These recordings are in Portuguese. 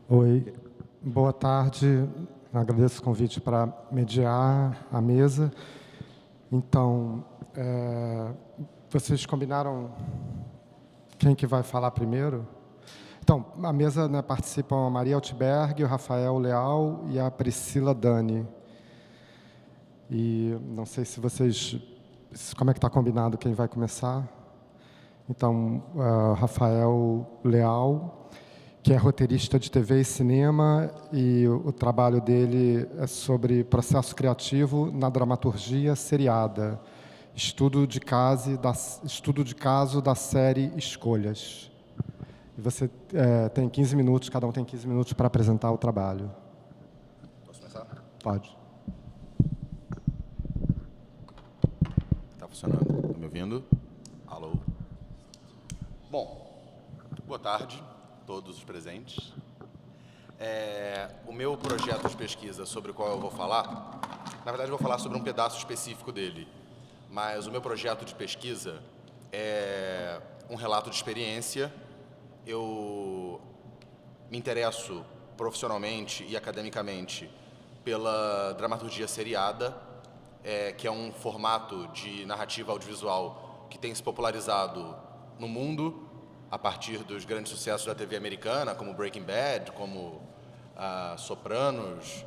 Oi, boa tarde. Agradeço o convite para mediar a mesa. Então, vocês combinaram quem que vai falar primeiro? Então, a mesa, né, participam a Maria Altberg, o Rafael Leal e a Priscila Dani. E não sei se vocês... Como é que está combinado quem vai começar? Então, Rafael Leal, que é roteirista de TV e cinema, e o trabalho dele é sobre processo criativo na dramaturgia seriada, estudo de caso da série Escolhas. E você tem 15 minutos, cada um tem 15 minutos para apresentar o trabalho. Posso começar? Pode. Está funcionando. Está me ouvindo? Alô? Bom, boa tarde a todos os presentes. O meu projeto de pesquisa sobre o qual eu vou falar, na verdade eu vou falar sobre um pedaço específico dele, mas o meu projeto de pesquisa é um relato de experiência. Eu me interesso profissionalmente e academicamente pela dramaturgia seriada, que é um formato de narrativa audiovisual que tem se popularizado no mundo a partir dos grandes sucessos da TV americana, como Breaking Bad, como Sopranos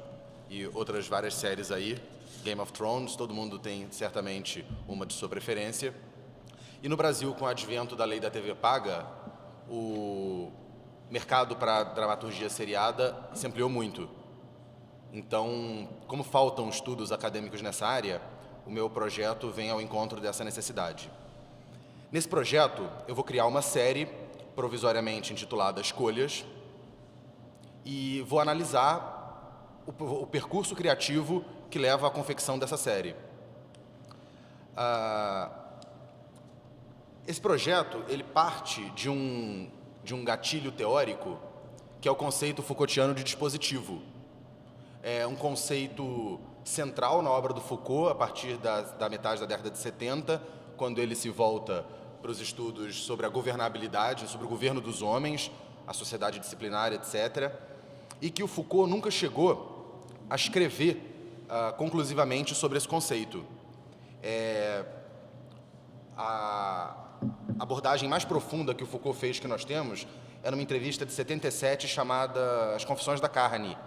e outras várias séries aí, Game of Thrones, todo mundo tem certamente uma de sua preferência. E no Brasil, com o advento da lei da TV paga, o mercado para dramaturgia seriada se ampliou muito. Então, como faltam estudos acadêmicos nessa área, o meu projeto vem ao encontro dessa necessidade. Nesse projeto, eu vou criar uma série provisoriamente intitulada Escolhas e vou analisar o percurso criativo que leva à confecção dessa série. Esse projeto ele parte de um gatilho teórico que é o conceito Foucaultiano de dispositivo. É um conceito central na obra do Foucault a partir da metade da década de 70, quando ele se volta para os estudos sobre a governabilidade, sobre o governo dos homens, a sociedade disciplinar, etc. E que o Foucault nunca chegou a escrever conclusivamente sobre esse conceito. A abordagem mais profunda que o Foucault fez, que nós temos, é numa entrevista de 77 chamada As Confissões da Carne,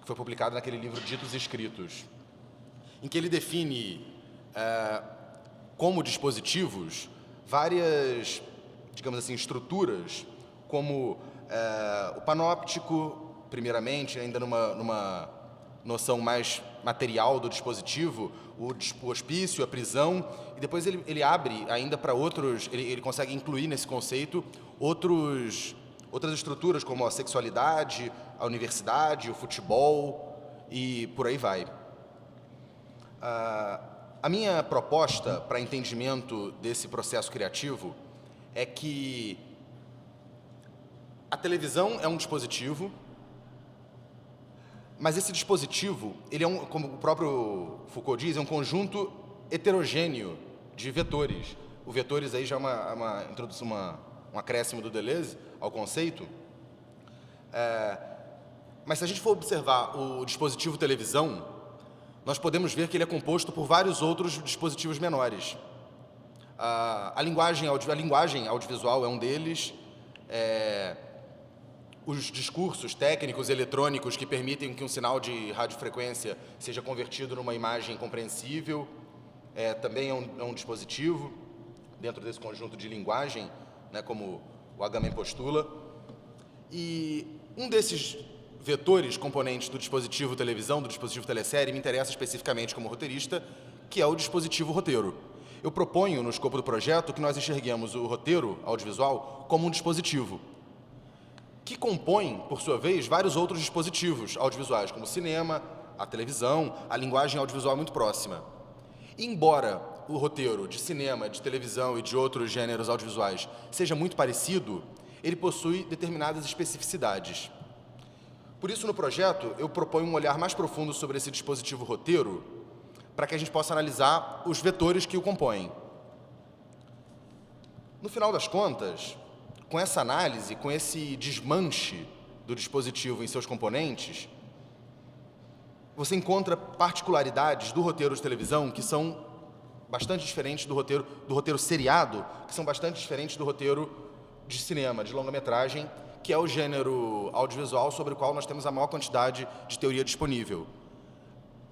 que foi publicada naquele livro Ditos e Escritos, em que ele define como dispositivos várias, digamos assim, estruturas, como o panóptico, primeiramente, ainda numa noção mais material do dispositivo, o hospício, a prisão, e depois ele abre ainda para outros, ele consegue incluir nesse conceito outras estruturas, como a sexualidade, a universidade, o futebol e por aí vai. A minha proposta para entendimento desse processo criativo é que a televisão é um dispositivo, mas esse dispositivo, ele é como o próprio Foucault diz, é um conjunto heterogêneo de vetores. O vetores aí já é uma introdução, um acréscimo do Deleuze ao conceito. Mas se a gente for observar o dispositivo televisão, nós podemos ver que ele é composto por vários outros dispositivos menores. A linguagem audiovisual é um deles, os discursos técnicos eletrônicos que permitem que um sinal de radiofrequência seja convertido numa imagem compreensível, também é um dispositivo dentro desse conjunto de linguagem, né, como o Agamben postula. E um desses vetores componentes do dispositivo televisão, do dispositivo telesérie, me interessa especificamente como roteirista, que é o dispositivo roteiro. Eu proponho, no escopo do projeto, que nós enxerguemos o roteiro audiovisual como um dispositivo, que compõe, por sua vez, vários outros dispositivos audiovisuais, como o cinema, a televisão, a linguagem audiovisual muito próxima. E, embora o roteiro de cinema, de televisão e de outros gêneros audiovisuais seja muito parecido, ele possui determinadas especificidades. Por isso, no projeto, eu proponho um olhar mais profundo sobre esse dispositivo roteiro, para que a gente possa analisar os vetores que o compõem. No final das contas, com essa análise, com esse desmanche do dispositivo em seus componentes, você encontra particularidades do roteiro de televisão que são bastante diferentes do roteiro seriado, que são bastante diferentes do roteiro de cinema, de longa-metragem, que é o gênero audiovisual sobre o qual nós temos a maior quantidade de teoria disponível.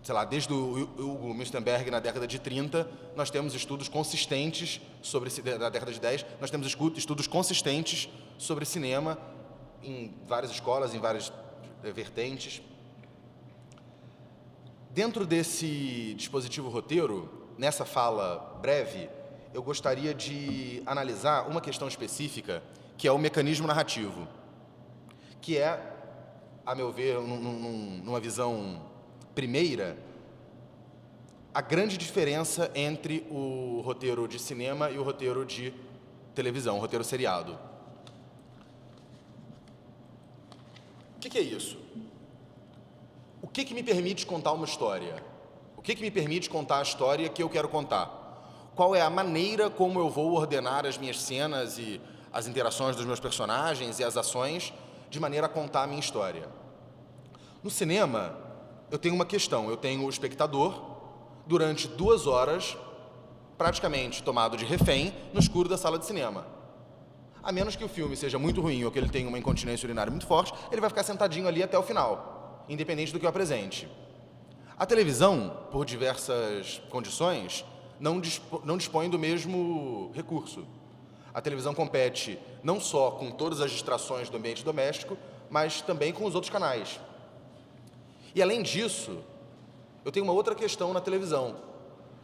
Sei lá, desde o Hugo Müstenberg na década de 30, nós temos estudos consistentes sobre, na década de 10, nós temos estudos consistentes sobre cinema em várias escolas, em várias vertentes. Dentro desse dispositivo roteiro, nessa fala breve, eu gostaria de analisar uma questão específica, que é o mecanismo narrativo, que é, a meu ver, numa visão primeira, a grande diferença entre o roteiro de cinema e o roteiro de televisão, o roteiro seriado. O que é isso? O que me permite contar uma história? O que me permite contar a história que eu quero contar? Qual é a maneira como eu vou ordenar as minhas cenas e as interações dos meus personagens e as ações de maneira a contar a minha história? No cinema, eu tenho uma questão. Eu tenho o espectador durante 2 horas praticamente tomado de refém no escuro da sala de cinema. A menos que o filme seja muito ruim ou que ele tenha uma incontinência urinária muito forte, ele vai ficar sentadinho ali até o final, independente do que eu apresente. A televisão, por diversas condições, não dispõe do mesmo recurso. A televisão compete não só com todas as distrações do ambiente doméstico, mas também com os outros canais. E, além disso, eu tenho uma outra questão na televisão.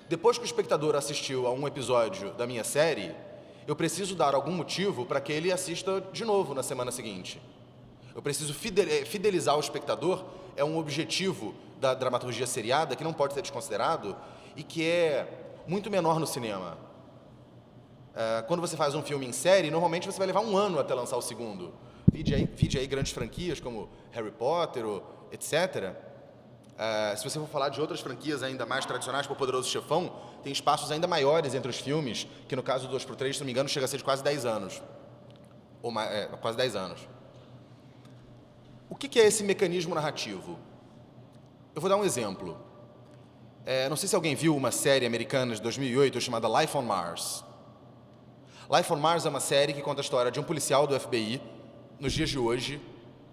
Depois que o espectador assistiu a um episódio da minha série, eu preciso dar algum motivo para que ele assista de novo na semana seguinte. Eu preciso fidelizar o espectador, é um objetivo da dramaturgia seriada que não pode ser desconsiderado e que é muito menor no cinema. Quando você faz um filme em série, normalmente você vai levar 1 ano até lançar o segundo. Vide aí grandes franquias como Harry Potter, etc. Se você for falar de outras franquias ainda mais tradicionais, como o Poderoso Chefão, tem espaços ainda maiores entre os filmes, que no caso do 2x3, se não me engano, chega a ser de quase 10 anos. Ou mais, quase 10 anos. O que é esse mecanismo narrativo? Eu vou dar um exemplo. Não sei se alguém viu uma série americana de 2008 chamada Life on Mars. Life on Mars é uma série que conta a história de um policial do FBI, nos dias de hoje,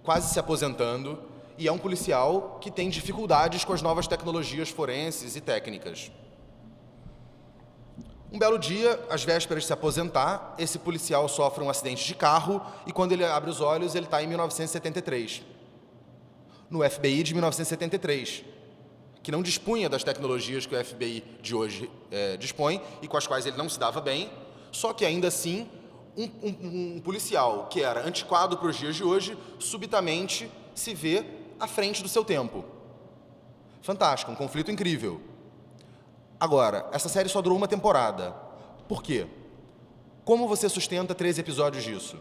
quase se aposentando, e é um policial que tem dificuldades com as novas tecnologias forenses e técnicas. Um belo dia, às vésperas de se aposentar, esse policial sofre um acidente de carro e quando ele abre os olhos, ele está em 1973. No FBI de 1973, que não dispunha das tecnologias que o FBI de hoje dispõe e com as quais ele não se dava bem, só que ainda assim, um policial que era antiquado para os dias de hoje, subitamente se vê à frente do seu tempo. Fantástico, um conflito incrível. Agora, essa série só durou 1 temporada. Por quê? Como você sustenta 13 episódios disso?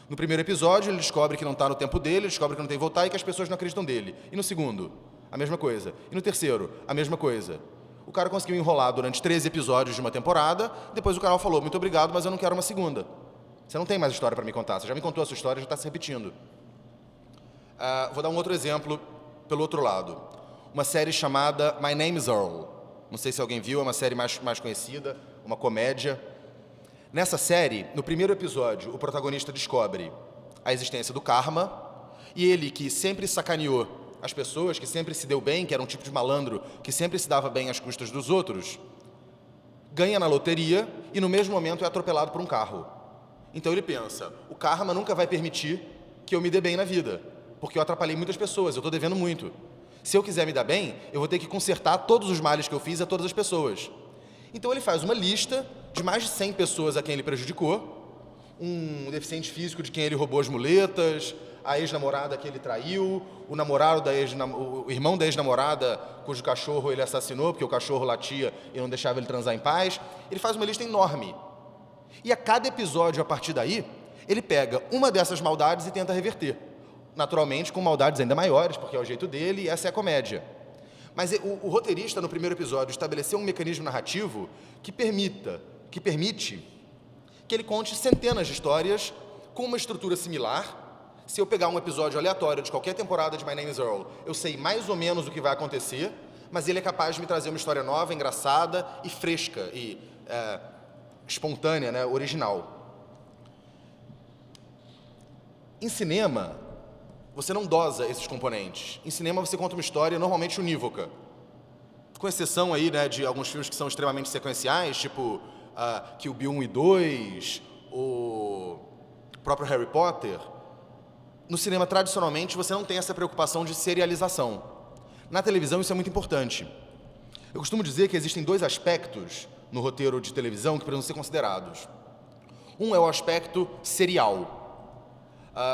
No primeiro episódio, ele descobre que não está no tempo dele, ele descobre que não tem que voltar e que as pessoas não acreditam dele. E no segundo, a mesma coisa. E no terceiro, a mesma coisa. O cara conseguiu enrolar durante 13 episódios de uma temporada, depois o canal falou, muito obrigado, mas eu não quero uma segunda. Você não tem mais história para me contar, você já me contou a sua história, já está se repetindo. Vou dar um outro exemplo pelo outro lado. Uma série chamada My Name is Earl. Não sei se alguém viu, é uma série mais conhecida, uma comédia. Nessa série, no primeiro episódio, o protagonista descobre a existência do karma e ele, que sempre sacaneou as pessoas, que sempre se deu bem, que era um tipo de malandro, que sempre se dava bem às custas dos outros, ganha na loteria e no mesmo momento é atropelado por um carro. Então ele pensa, o karma nunca vai permitir que eu me dê bem na vida, porque eu atrapalhei muitas pessoas, eu estou devendo muito. Se eu quiser me dar bem, eu vou ter que consertar todos os males que eu fiz a todas as pessoas. Então ele faz uma lista de mais de 100 pessoas a quem ele prejudicou, um deficiente físico de quem ele roubou as muletas, a ex-namorada que ele traiu, o irmão da ex-namorada cujo cachorro ele assassinou, porque o cachorro latia e não deixava ele transar em paz. Ele faz uma lista enorme. E a cada episódio, a partir daí, ele pega uma dessas maldades e tenta reverter. Naturalmente, com maldades ainda maiores, porque é o jeito dele e essa é a comédia. Mas o roteirista, no primeiro episódio, estabeleceu um mecanismo narrativo que permite que ele conte centenas de histórias com uma estrutura similar, Se eu pegar um episódio aleatório de qualquer temporada de My Name is Earl, eu sei mais ou menos o que vai acontecer, mas ele é capaz de me trazer uma história nova, engraçada e fresca, e espontânea, né, original. Em cinema, você não dosa esses componentes. Em cinema, você conta uma história normalmente unívoca. Com exceção aí, né, de alguns filmes que são extremamente sequenciais, tipo Kill Bill 1 e 2, o próprio Harry Potter. No cinema, tradicionalmente, você não tem essa preocupação de serialização. Na televisão, isso é muito importante. Eu costumo dizer que existem 2 aspectos no roteiro de televisão que precisam ser considerados. Um é o aspecto serial.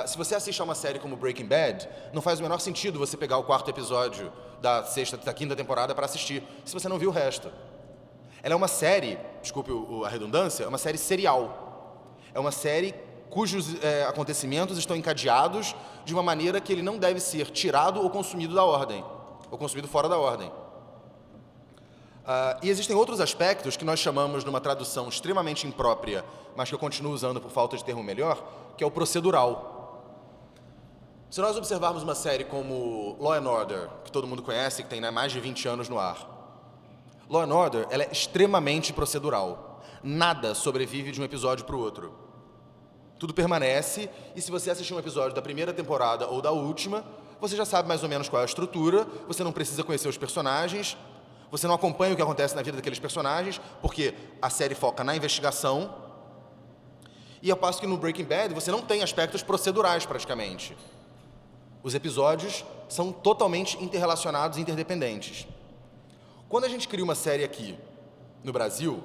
Se você assiste a uma série como Breaking Bad, não faz o menor sentido você pegar o 4º episódio da 5ª temporada para assistir, se você não viu o resto. Ela é uma série, desculpe a redundância, é uma série serial. É uma série cujos acontecimentos estão encadeados de uma maneira que ele não deve ser tirado ou consumido da ordem, ou consumido fora da ordem. E existem outros aspectos que nós chamamos, numa tradução extremamente imprópria, mas que eu continuo usando por falta de termo melhor, que é o procedural. Se nós observarmos uma série como Law & Order, que todo mundo conhece, que tem, né, mais de 20 anos no ar, Law & Order ela é extremamente procedural. Nada sobrevive de um episódio para o outro. Tudo permanece, e se você assistir um episódio da 1ª temporada ou da última, você já sabe mais ou menos qual é a estrutura, você não precisa conhecer os personagens, você não acompanha o que acontece na vida daqueles personagens, porque a série foca na investigação, e ao passo que no Breaking Bad você não tem aspectos procedurais praticamente. Os episódios são totalmente interrelacionados e interdependentes. Quando a gente cria uma série aqui no Brasil,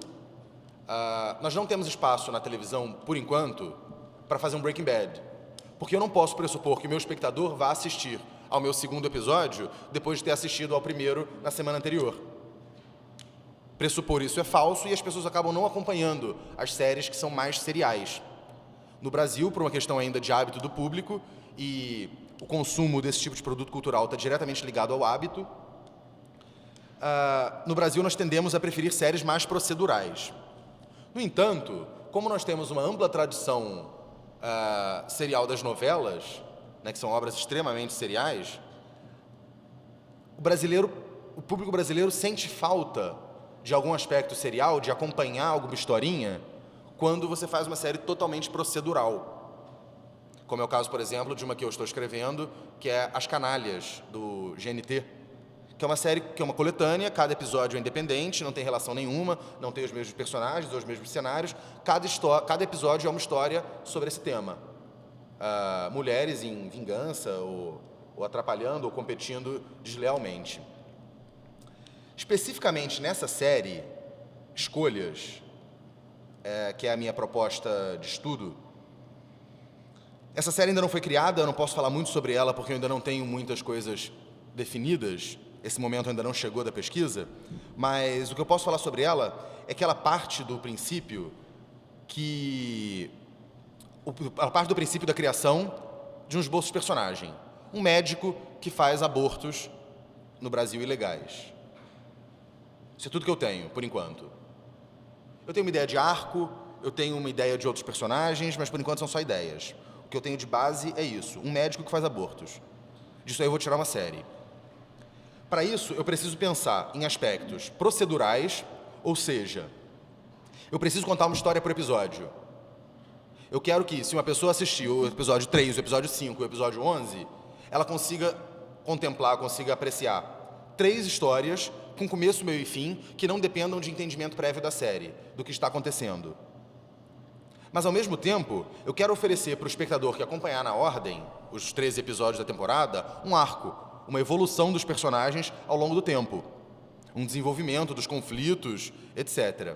nós não temos espaço na televisão, por enquanto, para fazer um Breaking Bad. Porque eu não posso pressupor que o meu espectador vá assistir ao meu 2º episódio depois de ter assistido ao 1º na semana anterior. Pressupor isso é falso e as pessoas acabam não acompanhando as séries que são mais seriais. No Brasil, por uma questão ainda de hábito do público, e o consumo desse tipo de produto cultural está diretamente ligado ao hábito, no Brasil nós tendemos a preferir séries mais procedurais. No entanto, como nós temos uma ampla tradição serial das novelas, né, que são obras extremamente seriais, o público brasileiro sente falta de algum aspecto serial, de acompanhar alguma historinha, quando você faz uma série totalmente procedural. Como é o caso, por exemplo, de uma que eu estou escrevendo, que é As Canalhas, do GNT, que é uma série, que é uma coletânea, cada episódio é independente, não tem relação nenhuma, não tem os mesmos personagens, os mesmos cenários, cada episódio é uma história sobre esse tema. Mulheres em vingança, ou atrapalhando, ou competindo deslealmente. Especificamente nessa série, Escolhas, que é a minha proposta de estudo, essa série ainda não foi criada, eu não posso falar muito sobre ela porque eu ainda não tenho muitas coisas definidas, esse momento ainda não chegou da pesquisa, mas o que eu posso falar sobre ela é que ela parte do princípio da criação de um esboço de personagem. Um médico que faz abortos no Brasil ilegais. Isso é tudo que eu tenho, por enquanto. Eu tenho uma ideia de arco, eu tenho uma ideia de outros personagens, mas por enquanto são só ideias. O que eu tenho de base é isso, um médico que faz abortos. Disso aí eu vou tirar uma série. Para isso, eu preciso pensar em aspectos procedurais, ou seja, eu preciso contar uma história por episódio. Eu quero que, se uma pessoa assistir o episódio 3, o episódio 5, o episódio 11, ela consiga contemplar, consiga apreciar 3 histórias com começo, meio e fim, que não dependam de entendimento prévio da série, do que está acontecendo. Mas, ao mesmo tempo, eu quero oferecer para o espectador que acompanhar na ordem, os 13 episódios da temporada, um arco, uma evolução dos personagens ao longo do tempo, um desenvolvimento dos conflitos, etc.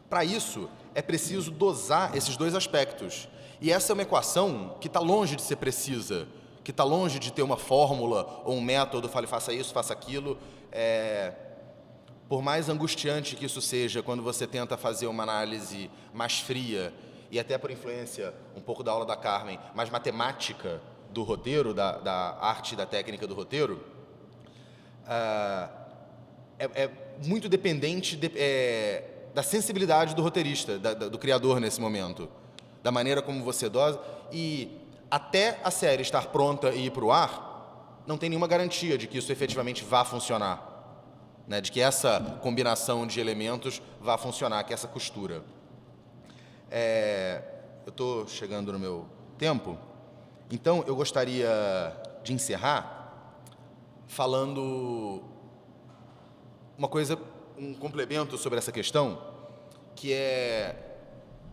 Para isso, é preciso dosar esses 2 aspectos. E essa é uma equação que está longe de ser precisa, que está longe de ter uma fórmula ou um método, fale, faça isso, faça aquilo. Por mais angustiante que isso seja, quando você tenta fazer uma análise mais fria, e até por influência, um pouco da aula da Carmen, mais matemática do roteiro, da arte e da técnica do roteiro, é muito dependente da sensibilidade do roteirista, do criador nesse momento, da maneira como você dosa. E até a série estar pronta e ir para o ar, não tem nenhuma garantia de que isso efetivamente vá funcionar, né? De que essa combinação de elementos vá funcionar, que essa costura. Eu estou chegando no meu tempo, então eu gostaria de encerrar falando um complemento sobre essa questão, que é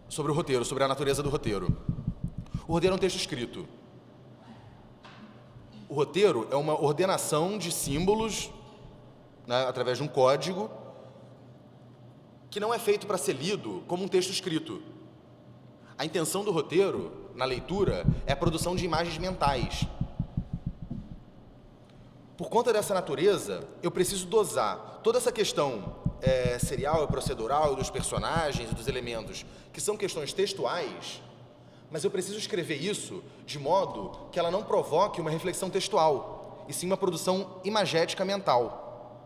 sobre o roteiro, sobre a natureza do roteiro. O roteiro é um texto escrito. O roteiro é uma ordenação de símbolos, né, através de um código, que não é feito para ser lido como um texto escrito. A intenção do roteiro, na leitura, é a produção de imagens mentais. Por conta dessa natureza, eu preciso dosar toda essa questão serial e procedural dos personagens e dos elementos, que são questões textuais, mas eu preciso escrever isso de modo que ela não provoque uma reflexão textual, e sim uma produção imagética mental.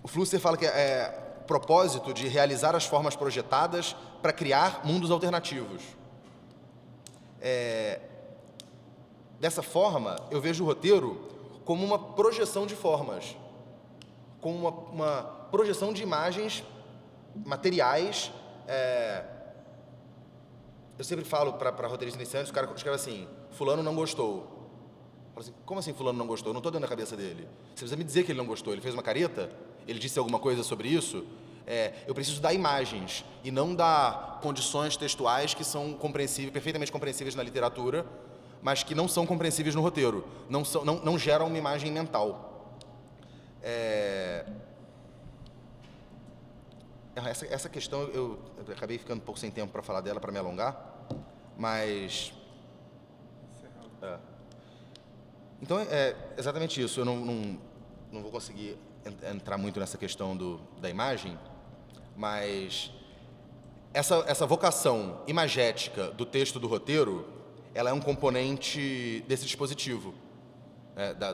O Flusser fala que é propósito de realizar as formas projetadas para criar mundos alternativos. Dessa forma, eu vejo o roteiro como uma projeção de formas, como uma projeção de imagens materiais. Eu sempre falo para roteiristas iniciantes, o cara escreve assim: fulano não gostou. Eu falo assim: como assim fulano não gostou? Eu não estou dentro da cabeça dele. Você precisa me dizer que ele não gostou. Ele fez uma careta? Ele disse alguma coisa sobre isso? Eu preciso dar imagens e não dar condições textuais que são compreensíveis, perfeitamente compreensíveis na literatura, mas que não são compreensíveis no roteiro, não geram uma imagem mental. Essa questão, eu acabei ficando um pouco sem tempo para falar dela, para me alongar, mas... Então, é exatamente isso. Eu não vou conseguir entrar muito nessa questão da imagem, mas essa vocação imagética do texto do roteiro, ela é um componente desse dispositivo,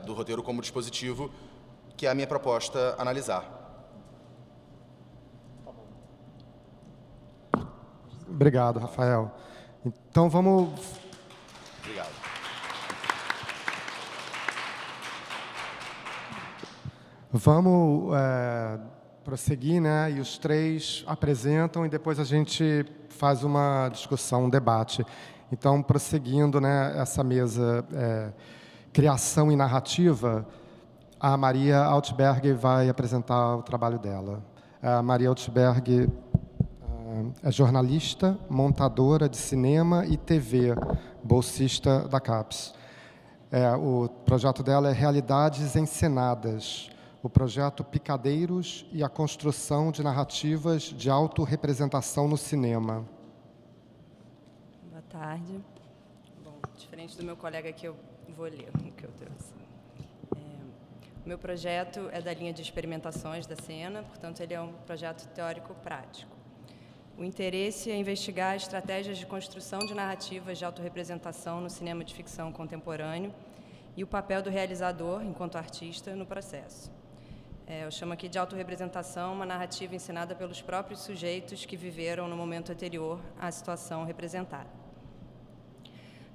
do roteiro como dispositivo, que é a minha proposta analisar. Obrigado, Rafael. Então, vamos... Obrigado. Vamos prosseguir, né? E os três apresentam e depois a gente faz uma discussão, um debate. Então, prosseguindo, né, essa mesa criação e narrativa, a Maria Altberg vai apresentar o trabalho dela. A Maria Altberg é jornalista, montadora de cinema e TV, bolsista da CAPES. O projeto dela é Realidades Encenadas, o projeto Picadeiros e a construção de narrativas de autorrepresentação no cinema. Boa tarde. Bom, diferente do meu colega aqui, eu vou ler o que eu trouxe. O meu projeto é da linha de experimentações da cena, portanto, ele é um projeto teórico-prático. O interesse é investigar estratégias de construção de narrativas de autorrepresentação no cinema de ficção contemporâneo e o papel do realizador, enquanto artista, no processo. Eu chamo aqui de autorrepresentação uma narrativa encenada pelos próprios sujeitos que viveram no momento anterior à situação representada.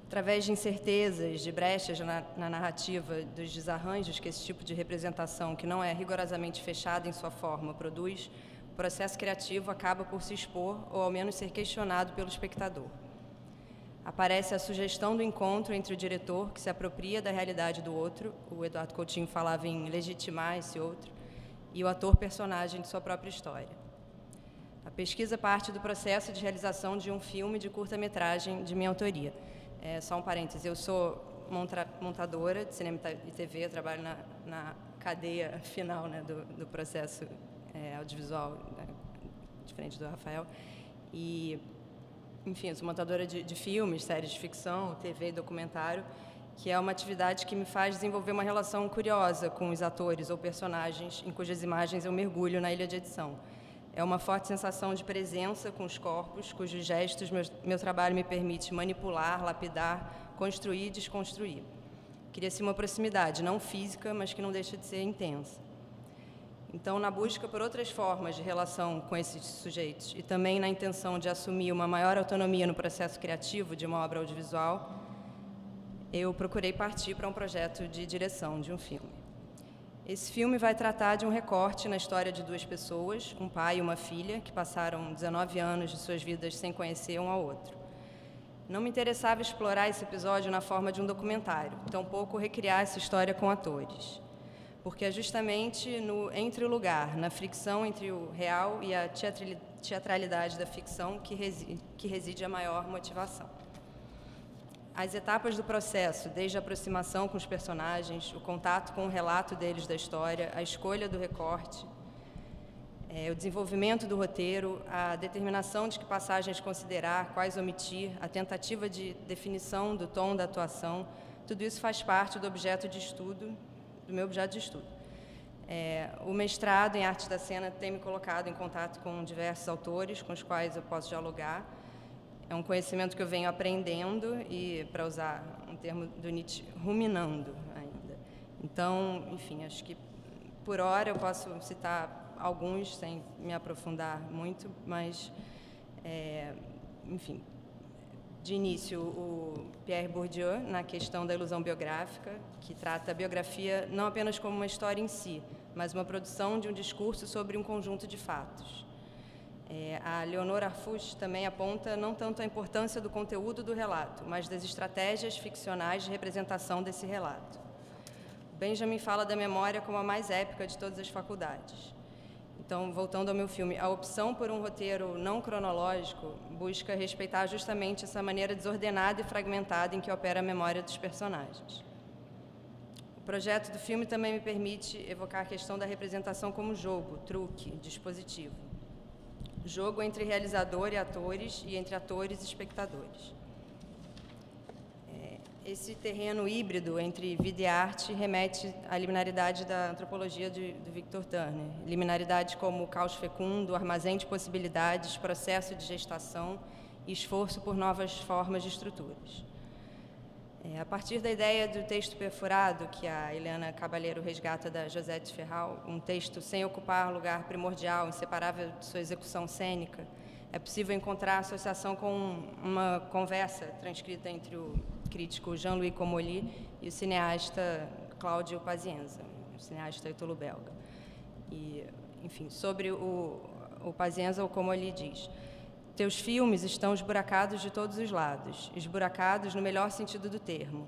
Através de incertezas, de brechas na narrativa, dos desarranjos que esse tipo de representação, que não é rigorosamente fechada em sua forma, produz, o processo criativo acaba por se expor ou, ao menos, ser questionado pelo espectador. Aparece a sugestão do encontro entre o diretor, que se apropria da realidade do outro, o Eduardo Coutinho falava em legitimar esse outro, e o ator-personagem de sua própria história. A pesquisa parte do processo de realização de um filme de curta-metragem de minha autoria. Só um parêntese, eu sou montadora de cinema e TV, eu trabalho na cadeia final, né, do processo audiovisual, né, diferente do Rafael. E, enfim, eu sou montadora de filmes, séries de ficção, TV e documentário, que é uma atividade que me faz desenvolver uma relação curiosa com os atores ou personagens em cujas imagens eu mergulho na ilha de edição. É uma forte sensação de presença com os corpos, cujos gestos meu trabalho me permite manipular, lapidar, construir e desconstruir. Cria-se uma proximidade, não física, mas que não deixa de ser intensa. Então, na busca por outras formas de relação com esses sujeitos e também na intenção de assumir uma maior autonomia no processo criativo de uma obra audiovisual, eu procurei partir para um projeto de direção de um filme. Esse filme vai tratar de um recorte na história de duas pessoas, um pai e uma filha, que passaram 19 anos de suas vidas sem conhecer um ao outro. Não me interessava explorar esse episódio na forma de um documentário, tampouco recriar essa história com atores, porque é justamente no entre o lugar, na fricção entre o real e a teatralidade da ficção que reside a maior motivação. As etapas do processo, desde a aproximação com os personagens, o contato com o relato deles da história, a escolha do recorte, o desenvolvimento do roteiro, a determinação de que passagens considerar, quais omitir, a tentativa de definição do tom da atuação, tudo isso faz parte do objeto de estudo, do meu objeto de estudo. O mestrado em arte da cena tem me colocado em contato com diversos autores com os quais eu posso dialogar. É um conhecimento que eu venho aprendendo e, para usar um termo do Nietzsche, ruminando ainda. Então, enfim, acho que por hora eu posso citar alguns sem me aprofundar muito, mas, enfim, de início, o Pierre Bourdieu, na questão da ilusão biográfica, que trata a biografia não apenas como uma história em si, mas uma produção de um discurso sobre um conjunto de fatos. A Leonor Arfuch também aponta não tanto a importância do conteúdo do relato, mas das estratégias ficcionais de representação desse relato. Benjamin fala da memória como a mais épica de todas as faculdades. Então, voltando ao meu filme, a opção por um roteiro não cronológico busca respeitar justamente essa maneira desordenada e fragmentada em que opera a memória dos personagens. O projeto do filme também me permite evocar a questão da representação como jogo, truque, dispositivo. Jogo entre realizador e atores e entre atores e espectadores. Esse terreno híbrido entre vida e arte remete à liminaridade da antropologia do Victor Turner. Liminaridade como caos fecundo, armazém de possibilidades, processo de gestação e esforço por novas formas de estruturas. A partir da ideia do texto perfurado, que a Helena Caballero resgata da Josette Ferral, um texto sem ocupar lugar primordial, inseparável de sua execução cênica, é possível encontrar associação com uma conversa transcrita entre o crítico Jean-Louis Comolli e o cineasta Cláudio Pazienza, o cineasta italo-belga. E, enfim, sobre o Pazienza, o Comolli diz: teus filmes estão esburacados de todos os lados, esburacados no melhor sentido do termo.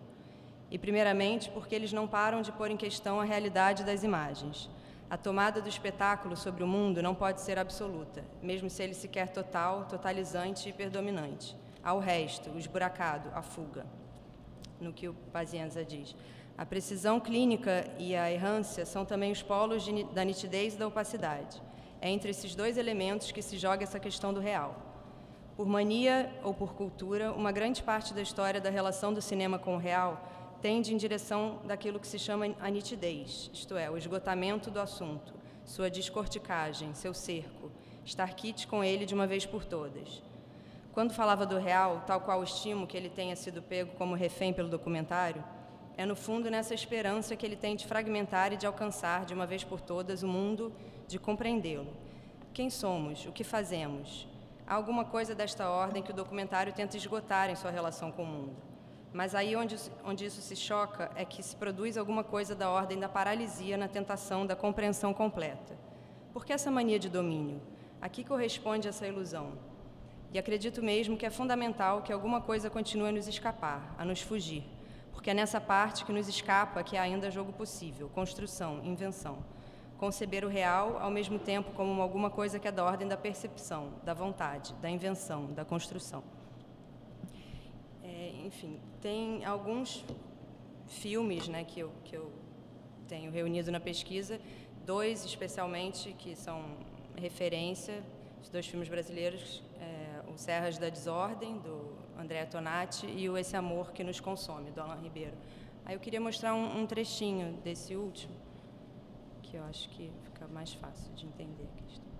E, primeiramente, porque eles não param de pôr em questão a realidade das imagens. A tomada do espetáculo sobre o mundo não pode ser absoluta, mesmo se ele se quer total, totalizante e predominante. Há o resto, o esburacado, a fuga. No que o Pazienza diz. A precisão clínica e a errância são também os polos da nitidez e da opacidade. É entre esses dois elementos que se joga essa questão do real. Por mania ou por cultura, uma grande parte da história da relação do cinema com o real tende em direção daquilo que se chama a nitidez, isto é, o esgotamento do assunto, sua descorticagem, seu cerco, estar quite com ele de uma vez por todas. Quando falava do real, tal qual estimo que ele tenha sido pego como refém pelo documentário, é no fundo nessa esperança que ele tem de fragmentar e de alcançar de uma vez por todas o mundo, de compreendê-lo. Quem somos? O que fazemos? Há alguma coisa desta ordem que o documentário tenta esgotar em sua relação com o mundo. Mas aí onde isso se choca é que se produz alguma coisa da ordem da paralisia na tentação da compreensão completa. Por que essa mania de domínio? A que corresponde essa ilusão? E acredito mesmo que é fundamental que alguma coisa continue a nos escapar, a nos fugir, porque é nessa parte que nos escapa que há ainda jogo possível, construção, invenção. Conceber o real, ao mesmo tempo, como alguma coisa que é da ordem da percepção, da vontade, da invenção, da construção. Enfim, tem alguns filmes, né, que eu tenho reunido na pesquisa, 2 especialmente, que são referência, os 2 filmes brasileiros, o Serras da Desordem, do André Tonati, e o Esse Amor que Nos Consome, do Alan Ribeiro. Aí eu queria mostrar um trechinho desse último, que eu acho que fica mais fácil de entender a questão.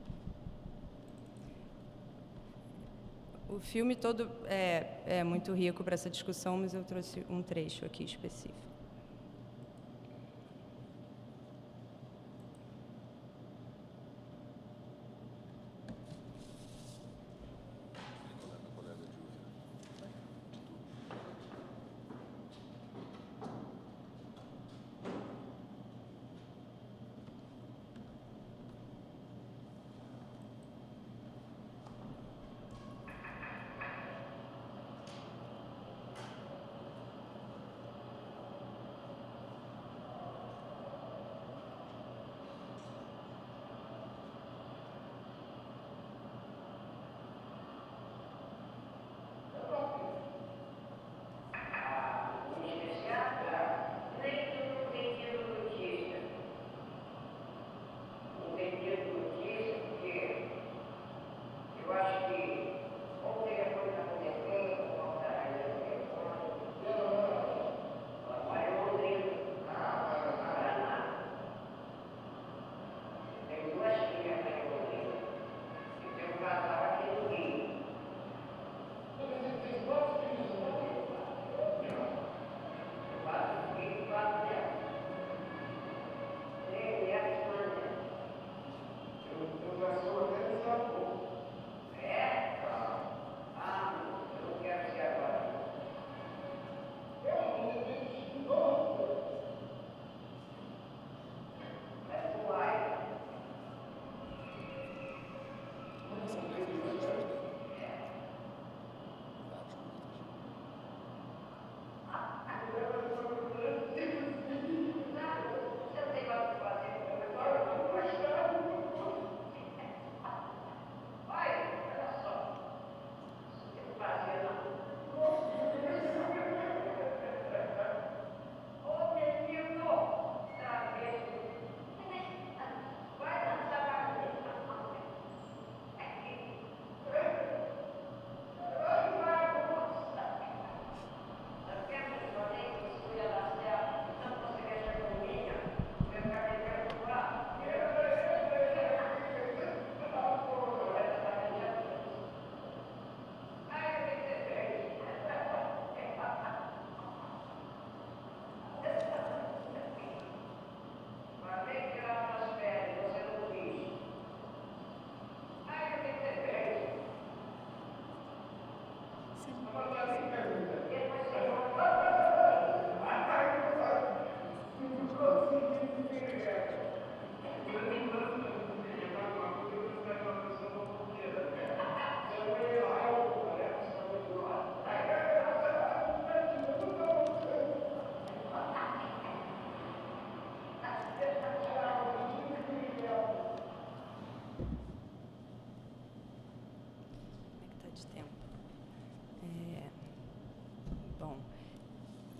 O filme todo é muito rico para essa discussão, mas eu trouxe um trecho aqui específico.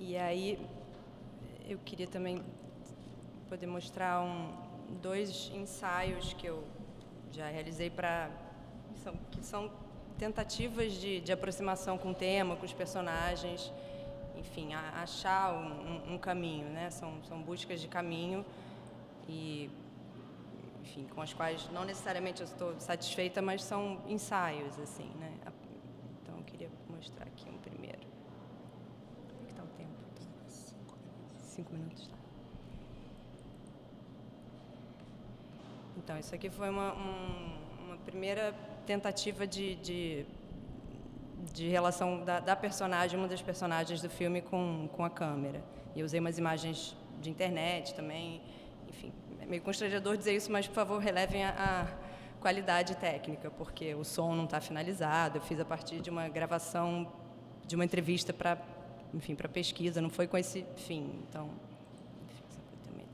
E aí eu queria também poder mostrar dois ensaios que eu já realizei que são tentativas de aproximação com o tema, com os personagens, enfim, achar um caminho, né? São buscas de caminho e, enfim, com as quais não necessariamente eu estou satisfeita, mas são ensaios, assim, né? Então eu queria mostrar aqui um primeiro. Como é que está o tempo? 5 minutos, tá. Então, isso aqui foi uma primeira tentativa de relação da personagem, uma das personagens do filme com a câmera. E eu usei umas imagens de internet também. Enfim, é meio constrangedor dizer isso, mas, por favor, relevem a qualidade técnica, porque o som não está finalizado. Eu fiz a partir de uma gravação, de uma entrevista para pesquisa, não foi com esse fim. Então, enfim, só para ter uma ideia.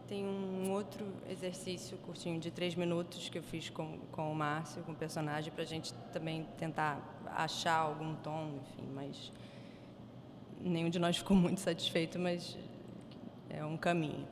Tem um outro exercício curtinho de 3 minutos que eu fiz com o Márcio, com o personagem, para a gente também tentar achar algum tom, enfim, mas nenhum de nós ficou muito satisfeito, mas é um caminho.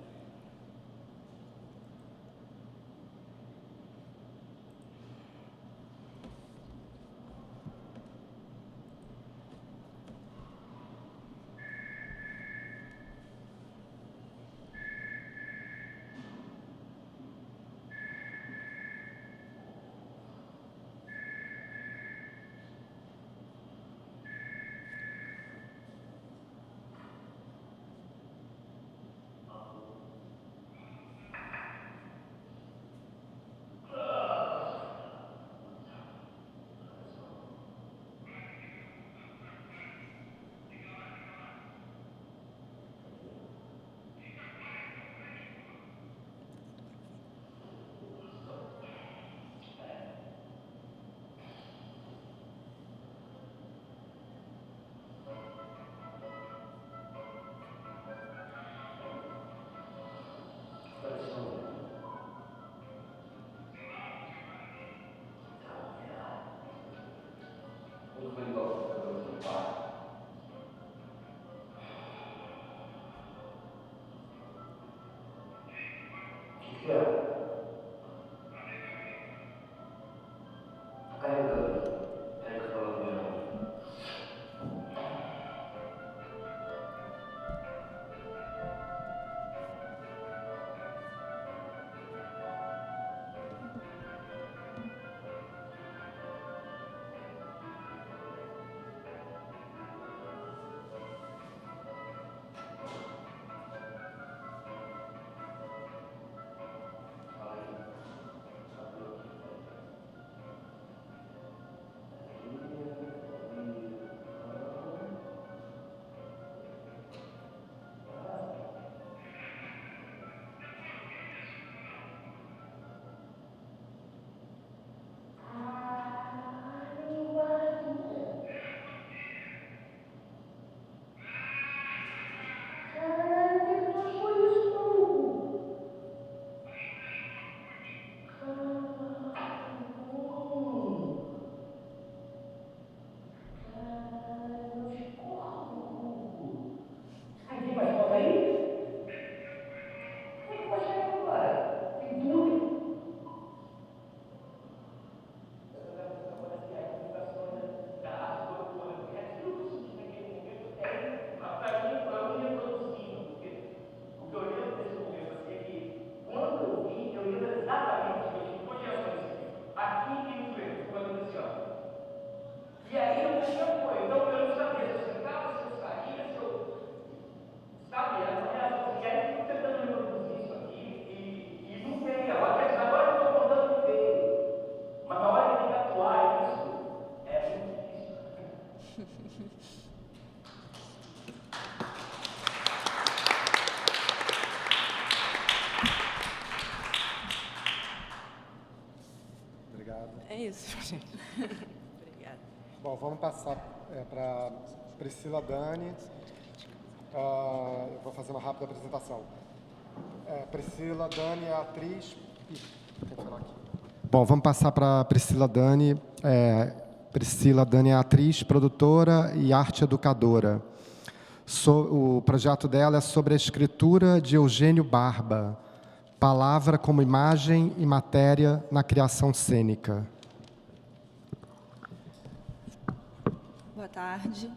isso, gente. Obrigada. Bom, vamos passar para Priscila Dani. Eu vou fazer uma rápida apresentação. Priscila Dani é atriz... Bom, vamos passar para Priscila Dani. Priscila Dani é atriz, produtora e arte educadora. O projeto dela é sobre a escritura de Eugênio Barba, palavra como imagem e matéria na criação cênica. Boa tarde.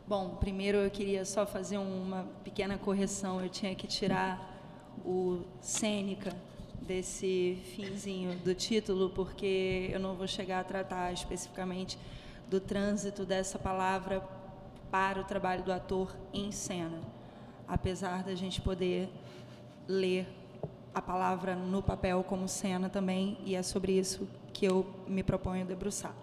Bom, primeiro eu queria só fazer uma pequena correção. Eu tinha que tirar o cênica desse finzinho do título, porque eu não vou chegar a tratar especificamente do trânsito dessa palavra para o trabalho do ator em cena, apesar da gente poder ler a palavra no papel como cena também, e é sobre isso que eu me proponho debruçar.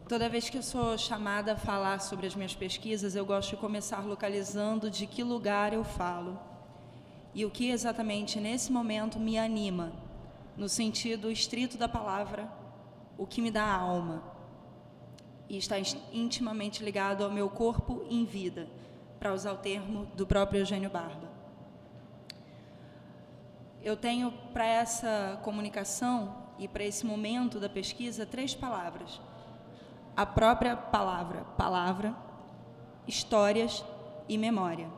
Toda vez que eu sou chamada a falar sobre as minhas pesquisas, eu gosto de começar localizando de que lugar eu falo e o que exatamente nesse momento me anima, no sentido estrito da palavra, o que me dá alma, e está intimamente ligado ao meu corpo em vida, para usar o termo do próprio Eugênio Barba. Eu tenho para essa comunicação e para esse momento da pesquisa 3 palavras. A própria palavra, histórias e memória.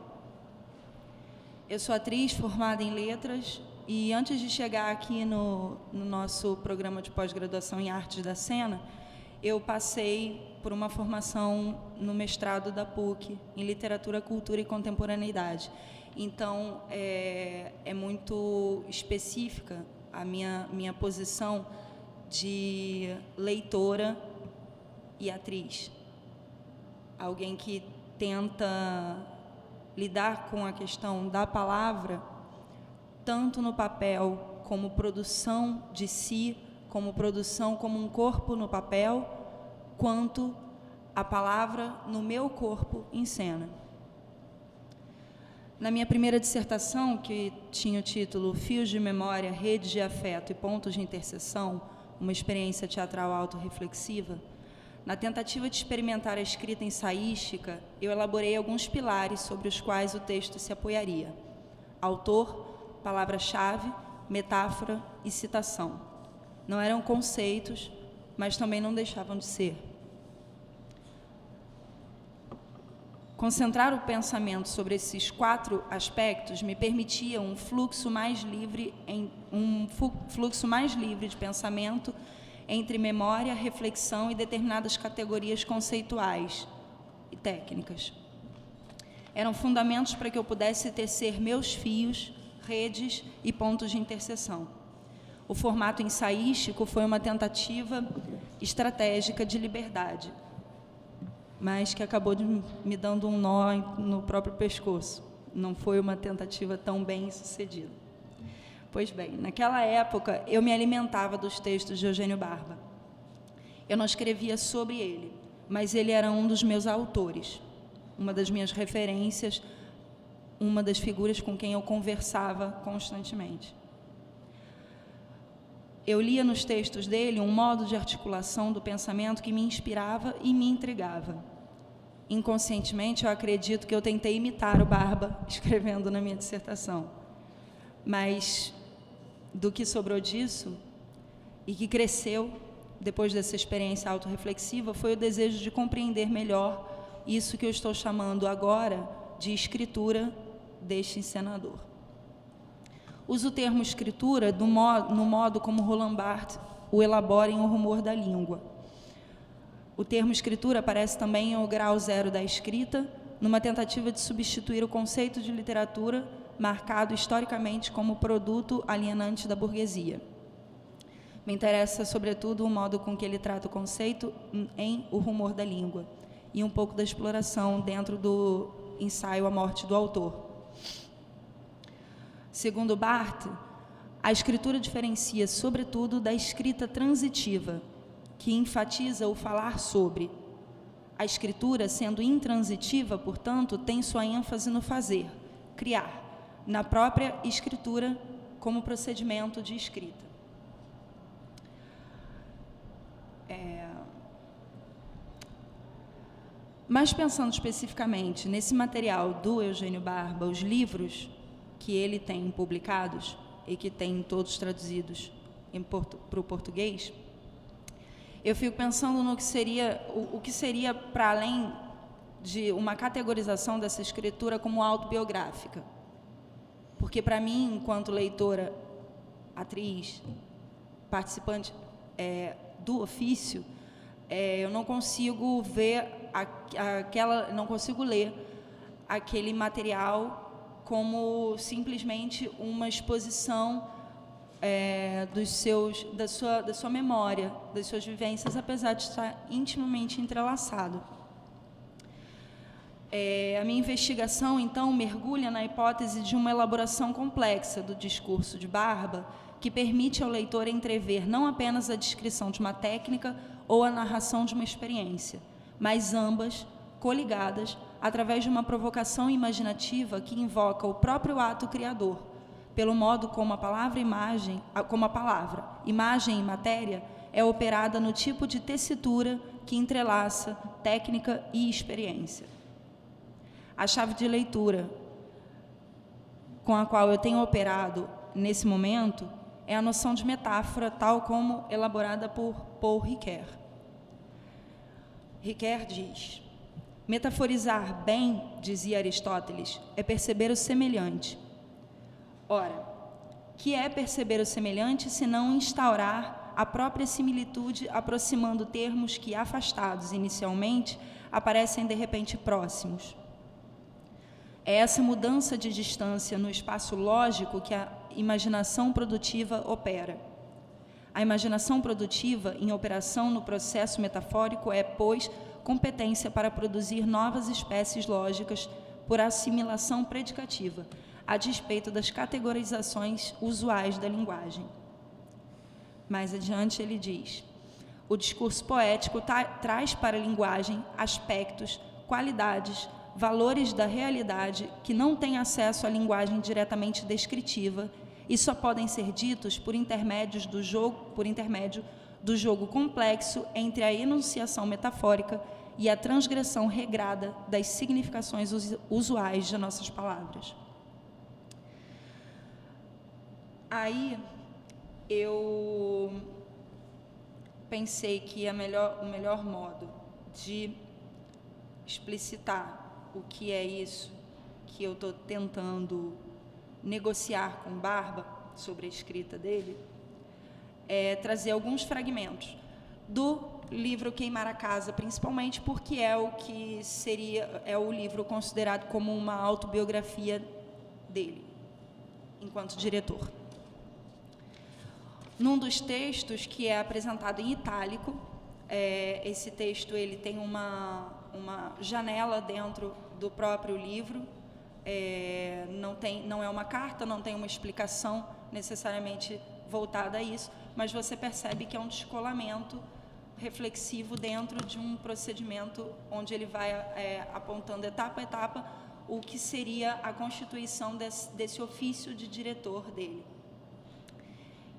Eu sou atriz formada em letras e antes de chegar aqui no nosso programa de pós-graduação em artes da cena, eu passei por uma formação no mestrado da PUC em literatura, cultura e contemporaneidade. Então, é muito específica a minha posição de leitora e atriz. Alguém que tenta lidar com a questão da palavra, tanto no papel como produção de si, como produção como um corpo no papel, quanto a palavra no meu corpo em cena. Na minha primeira dissertação, que tinha o título Fios de Memória, Redes de Afeto e Pontos de Interseção, uma experiência teatral autorreflexiva, na tentativa de experimentar a escrita ensaística, eu elaborei alguns pilares sobre os quais o texto se apoiaria: autor, palavra-chave, metáfora e citação. Não eram conceitos, mas também não deixavam de ser. Concentrar o pensamento sobre esses 4 aspectos me permitia um fluxo mais livre de pensamento entre memória, reflexão e determinadas categorias conceituais e técnicas. Eram fundamentos para que eu pudesse tecer meus fios, redes e pontos de interseção. O formato ensaístico foi uma tentativa estratégica de liberdade, mas que acabou me dando um nó no próprio pescoço. Não foi uma tentativa tão bem sucedida. Pois bem, naquela época, eu me alimentava dos textos de Eugênio Barba. Eu não escrevia sobre ele, mas ele era um dos meus autores, uma das minhas referências, uma das figuras com quem eu conversava constantemente. Eu lia nos textos dele um modo de articulação do pensamento que me inspirava e me intrigava. Inconscientemente, eu acredito que eu tentei imitar o Barba, escrevendo na minha dissertação. Mas do que sobrou disso e que cresceu depois dessa experiência autorreflexiva foi o desejo de compreender melhor isso que eu estou chamando agora de escritura deste encenador. Uso o termo escritura no modo como Roland Barthes o elabora em O Rumor da Língua. O termo escritura aparece também em O Grau Zero da Escrita, numa tentativa de substituir o conceito de literatura marcado historicamente como produto alienante da burguesia. Me interessa, sobretudo, o modo com que ele trata o conceito em O Rumor da Língua e um pouco da exploração dentro do ensaio A Morte do Autor. Segundo Barthes, a escritura diferencia, sobretudo, da escrita transitiva, que enfatiza o falar sobre. A escritura, sendo intransitiva, portanto, tem sua ênfase no fazer, criar, na própria escritura como procedimento de escrita. Mas pensando especificamente nesse material do Eugênio Barba, os livros que ele tem publicados e que tem todos traduzidos para o português, eu fico pensando no que seria, o que seria para além de uma categorização dessa escritura como autobiográfica. Porque para mim, enquanto leitora, atriz, participante do ofício, eu não consigo ver não consigo ler aquele material como simplesmente uma exposição da sua memória, das suas vivências, apesar de estar intimamente entrelaçado. A minha investigação, então, mergulha na hipótese de uma elaboração complexa do discurso de Barba, que permite ao leitor entrever não apenas a descrição de uma técnica ou a narração de uma experiência, mas ambas coligadas através de uma provocação imaginativa que invoca o próprio ato criador, pelo modo como a palavra imagem e matéria é operada no tipo de tessitura que entrelaça técnica e experiência. A chave de leitura com a qual eu tenho operado nesse momento é a noção de metáfora, tal como elaborada por Paul Ricoeur. Ricoeur diz: metaforizar bem, dizia Aristóteles, é perceber o semelhante. Ora, que é perceber o semelhante se não instaurar a própria similitude, aproximando termos que, afastados inicialmente, aparecem de repente próximos? É essa mudança de distância no espaço lógico que a imaginação produtiva opera. A imaginação produtiva, em operação no processo metafórico, é, pois, competência para produzir novas espécies lógicas por assimilação predicativa, a despeito das categorizações usuais da linguagem. Mais adiante ele diz: o discurso poético traz para a linguagem aspectos, qualidades, valores da realidade que não têm acesso à linguagem diretamente descritiva e só podem ser ditos por intermédio do jogo complexo entre a enunciação metafórica e a transgressão regrada das significações usuais de nossas palavras. Aí eu pensei que o melhor modo de explicitar o que é isso que eu estou tentando negociar com Barba sobre a escrita dele é trazer alguns fragmentos do livro Queimar a Casa, principalmente porque é o livro considerado como uma autobiografia dele, enquanto diretor. Num dos textos, que é apresentado em itálico, esse texto ele tem uma janela dentro do próprio livro, não é uma carta, não tem uma explicação necessariamente voltada a isso, mas você percebe que é um descolamento reflexivo dentro de um procedimento onde ele vai apontando etapa a etapa o que seria a constituição desse ofício de diretor dele.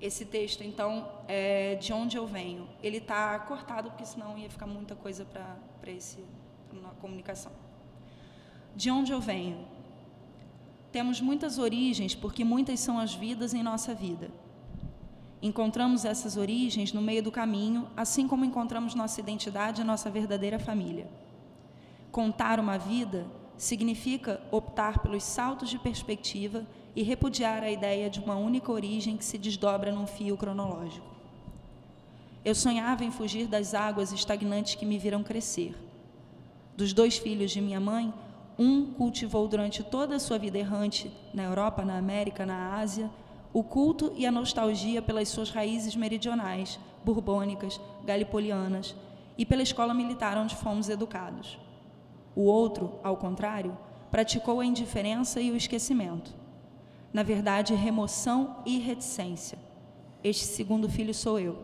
Esse texto, então, é De Onde Eu Venho. Ele está cortado, porque senão ia ficar muita coisa para a comunicação. De onde eu venho? Temos muitas origens, porque muitas são as vidas em nossa vida. Encontramos essas origens no meio do caminho, assim como encontramos nossa identidade e nossa verdadeira família. Contar uma vida significa optar pelos saltos de perspectiva e repudiar a ideia de uma única origem que se desdobra num fio cronológico. Eu sonhava em fugir das águas estagnantes que me viram crescer. Dos 2 filhos de minha mãe, um cultivou durante toda a sua vida errante, na Europa, na América, na Ásia, o culto e a nostalgia pelas suas raízes meridionais, borbônicas, galipolianas, e pela escola militar onde fomos educados. O outro, ao contrário, praticou a indiferença e o esquecimento. Na verdade, remoção e reticência. Este segundo filho sou eu.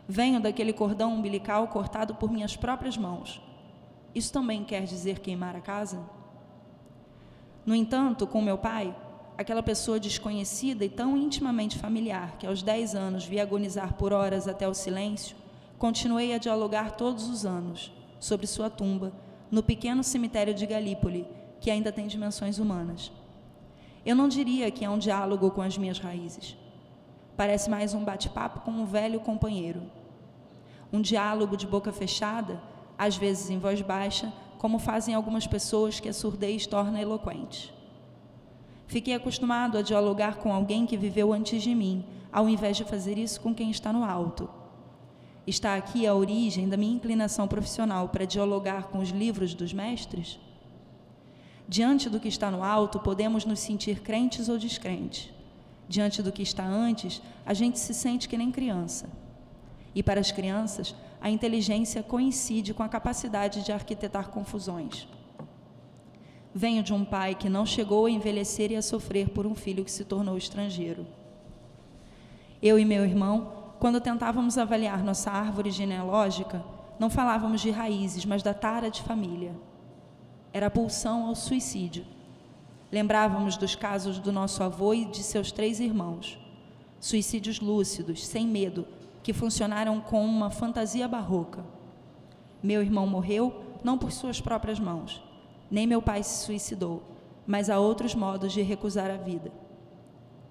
Venho daquele cordão umbilical cortado por minhas próprias mãos. Isso também quer dizer queimar a casa? No entanto, com meu pai, aquela pessoa desconhecida e tão intimamente familiar que aos 10 anos vi agonizar por horas até o silêncio, continuei a dialogar todos os anos, sobre sua tumba, no pequeno cemitério de Galípoli, que ainda tem dimensões humanas. Eu não diria que é um diálogo com as minhas raízes. Parece mais um bate-papo com um velho companheiro. Um diálogo de boca fechada, às vezes em voz baixa, como fazem algumas pessoas que a surdez torna eloquente. Fiquei acostumado a dialogar com alguém que viveu antes de mim, ao invés de fazer isso com quem está no alto. Está aqui a origem da minha inclinação profissional para dialogar com os livros dos mestres? Diante do que está no alto, podemos nos sentir crentes ou descrentes. Diante do que está antes, a gente se sente que nem criança. E para as crianças, a inteligência coincide com a capacidade de arquitetar confusões. Venho de um pai que não chegou a envelhecer e a sofrer por um filho que se tornou estrangeiro. Eu e meu irmão, quando tentávamos avaliar nossa árvore genealógica, não falávamos de raízes, mas da tara de família. Era a pulsão ao suicídio. Lembrávamos dos casos do nosso avô e de seus 3 irmãos. Suicídios lúcidos, sem medo, que funcionaram como uma fantasia barroca. Meu irmão morreu não por suas próprias mãos, nem meu pai se suicidou, mas há outros modos de recusar a vida.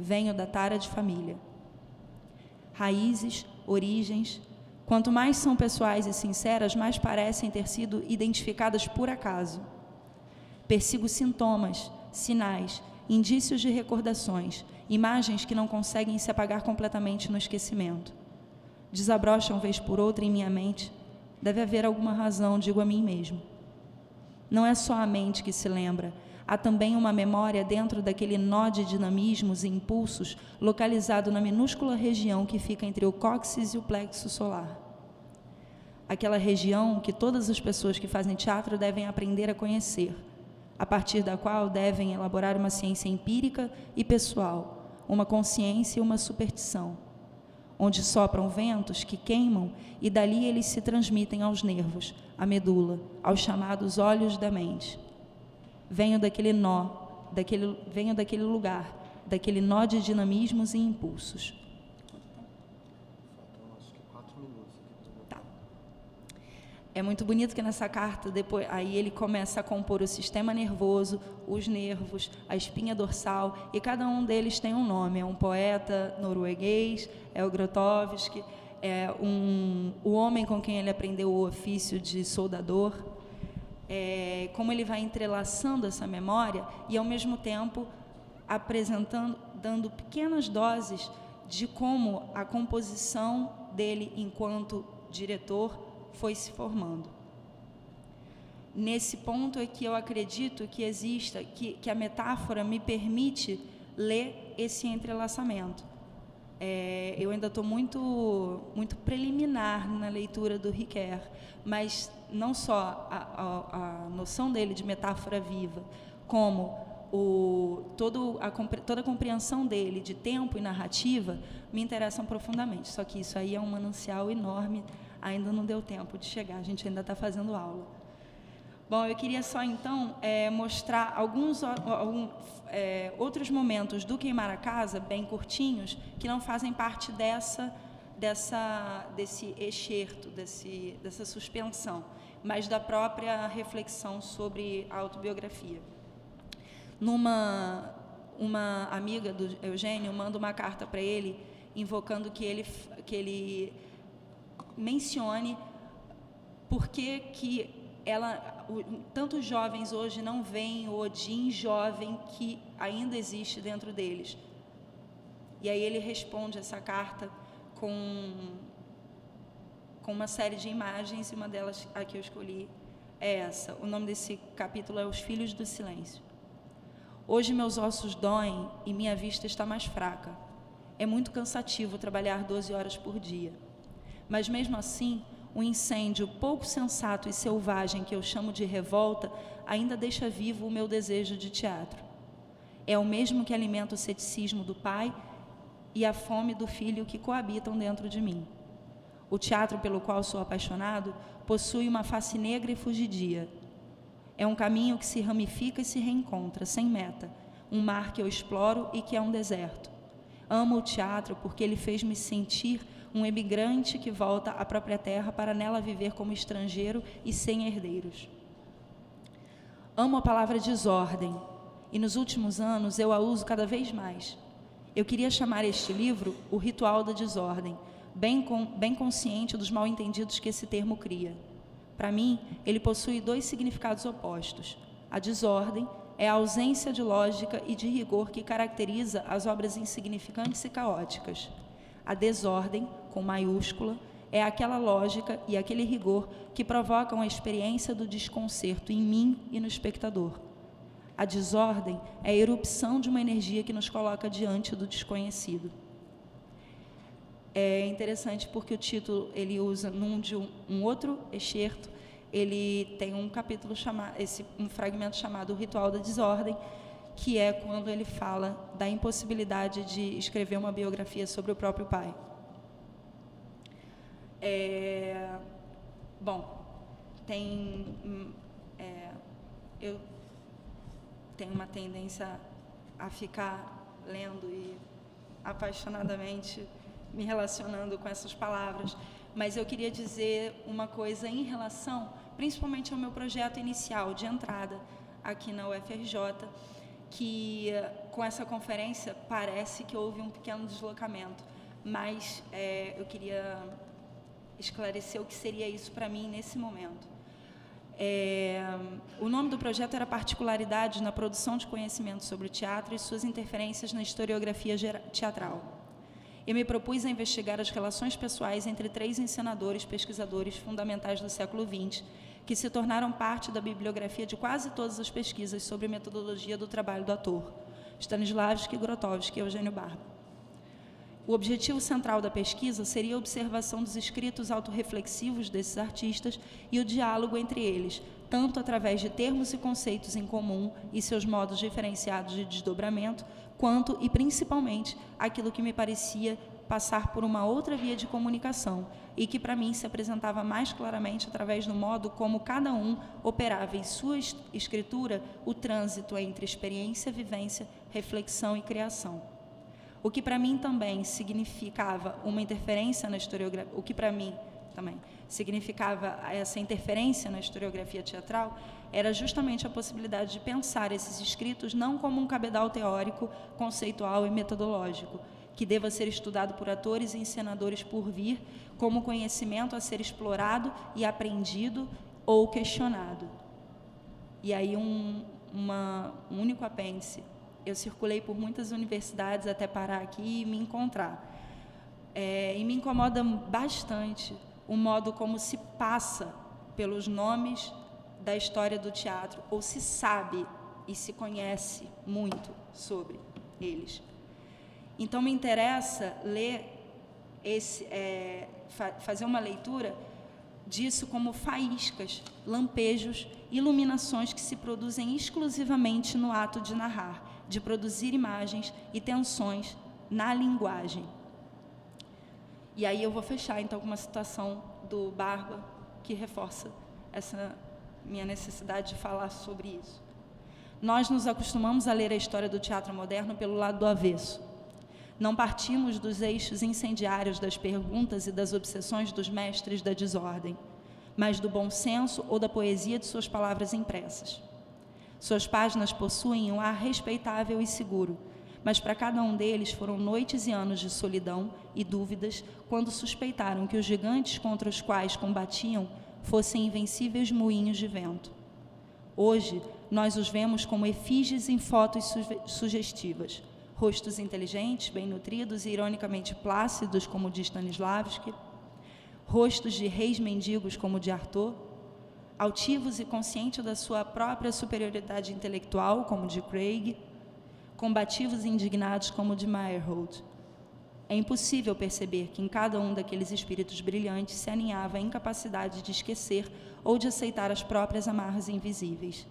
Venho da tara de família. Raízes, origens, quanto mais são pessoais e sinceras, mais parecem ter sido identificadas por acaso. Persigo sintomas, sinais, indícios de recordações, imagens que não conseguem se apagar completamente no esquecimento. Desabrocham vez por outra em minha mente. Deve haver alguma razão, digo a mim mesmo. Não é só a mente que se lembra, há também uma memória dentro daquele nó de dinamismos e impulsos localizado na minúscula região que fica entre o cóccix e o plexo solar. Aquela região que todas as pessoas que fazem teatro devem aprender a conhecer, a partir da qual devem elaborar uma ciência empírica e pessoal, uma consciência e uma superstição, onde sopram ventos que queimam e dali eles se transmitem aos nervos, à medula, aos chamados olhos da mente. Venho daquele nó, venho daquele lugar, daquele nó de dinamismos e impulsos. Faltam acho que 4 minutos aqui. Tá. É muito bonito que nessa carta, depois, aí ele começa a compor o sistema nervoso, os nervos, a espinha dorsal, e cada um deles tem um nome. É um poeta norueguês, é o Grotowski, é o homem com quem ele aprendeu o ofício de soldador. Como ele vai entrelaçando essa memória e, ao mesmo tempo, apresentando, dando pequenas doses de como a composição dele enquanto diretor foi se formando. Nesse ponto é que eu acredito que exista, que a metáfora me permite ler esse entrelaçamento. Eu ainda estou muito preliminar na leitura do Ricoeur, mas não só a noção dele de metáfora viva, como toda a compreensão dele de tempo e narrativa me interessam profundamente. Só que isso aí é um manancial enorme, ainda não deu tempo de chegar, a gente ainda está fazendo aula. Bom, eu queria só, então, mostrar alguns outros momentos do Queimar a Casa, bem curtinhos, que não fazem parte desse excerto, dessa suspensão, mas da própria reflexão sobre a autobiografia. Uma amiga do Eugênio manda uma carta para ele, invocando que ele mencione por que tantos jovens hoje não veem o Odin jovem que ainda existe dentro deles. E aí ele responde essa carta com uma série de imagens, e uma delas, a que eu escolhi, é essa. O nome desse capítulo é Os Filhos do Silêncio. Hoje meus ossos doem e minha vista está mais fraca. É muito cansativo trabalhar 12 horas por dia. Mas mesmo assim, um incêndio pouco sensato e selvagem que eu chamo de revolta ainda deixa vivo o meu desejo de teatro. É o mesmo que alimenta o ceticismo do pai e a fome do filho que coabitam dentro de mim. O teatro pelo qual sou apaixonado possui uma face negra e fugidia. É um caminho que se ramifica e se reencontra, sem meta, um mar que eu exploro e que é um deserto. Amo o teatro porque ele fez-me sentir um emigrante que volta à própria terra para nela viver como estrangeiro e sem herdeiros. Amo a palavra desordem, e nos últimos anos eu a uso cada vez mais. Eu queria chamar este livro O Ritual da Desordem, bem consciente dos mal-entendidos que esse termo cria. Para mim, ele possui 2 significados opostos. A desordem é a ausência de lógica e de rigor que caracteriza as obras insignificantes e caóticas. A desordem, com maiúscula, é aquela lógica e aquele rigor que provocam a experiência do desconcerto em mim e no espectador. A desordem é a erupção de uma energia que nos coloca diante do desconhecido. É interessante porque o título ele usa um outro excerto, ele tem um capítulo um fragmento chamado O Ritual da Desordem, que é quando ele fala da impossibilidade de escrever uma biografia sobre o próprio pai. Eu tenho uma tendência a ficar lendo e apaixonadamente me relacionando com essas palavras, mas eu queria dizer uma coisa em relação, principalmente ao meu projeto inicial de entrada aqui na UFRJ, que com essa conferência parece que houve um pequeno deslocamento, mas eu queria esclarecer o que seria isso para mim nesse momento. O nome do projeto era Particularidades na Produção de Conhecimento sobre o Teatro e suas interferências na historiografia teatral. Eu me propus a investigar as relações pessoais entre 3 encenadores, pesquisadores fundamentais do século XX, que se tornaram parte da bibliografia de quase todas as pesquisas sobre metodologia do trabalho do ator, Stanislavski, Grotowski e Eugênio Barba. O objetivo central da pesquisa seria a observação dos escritos autorreflexivos desses artistas e o diálogo entre eles, tanto através de termos e conceitos em comum e seus modos diferenciados de desdobramento, quanto e principalmente aquilo que me parecia passar por uma outra via de comunicação e que para mim se apresentava mais claramente através do modo como cada um operava em sua escritura o trânsito entre experiência, vivência, reflexão e criação. O que para mim também significava uma interferência na historiografia, o que para mim também significava essa interferência na historiografia teatral, era justamente a possibilidade de pensar esses escritos não como um cabedal teórico, conceitual e metodológico, que deva ser estudado por atores e encenadores por vir, como conhecimento a ser explorado e aprendido ou questionado. E aí um único apêndice. Eu circulei por muitas universidades até parar aqui e me encontrar. E me incomoda bastante o modo como se passa pelos nomes da história do teatro, ou se sabe e se conhece muito sobre eles. Então, me interessa ler fazer uma leitura disso como faíscas, lampejos, iluminações que se produzem exclusivamente no ato de narrar, de produzir imagens e tensões na linguagem. E aí eu vou fechar, então, com uma citação do Barba, que reforça essa minha necessidade de falar sobre isso. Nós nos acostumamos a ler a história do teatro moderno pelo lado do avesso. Não partimos dos eixos incendiários das perguntas e das obsessões dos mestres da desordem, mas do bom senso ou da poesia de suas palavras impressas. Suas páginas possuem um ar respeitável e seguro, mas para cada um deles foram noites e anos de solidão e dúvidas quando suspeitaram que os gigantes contra os quais combatiam fossem invencíveis moinhos de vento. Hoje, nós os vemos como efígies em fotos sugestivas, rostos inteligentes, bem nutridos e ironicamente plácidos, como de Stanislavski, rostos de reis mendigos, como de Artaud, altivos e conscientes da sua própria superioridade intelectual, como de Craig, combativos e indignados, como de Meyerhold. É impossível perceber que em cada um daqueles espíritos brilhantes se aninhava a incapacidade de esquecer ou de aceitar as próprias amarras invisíveis.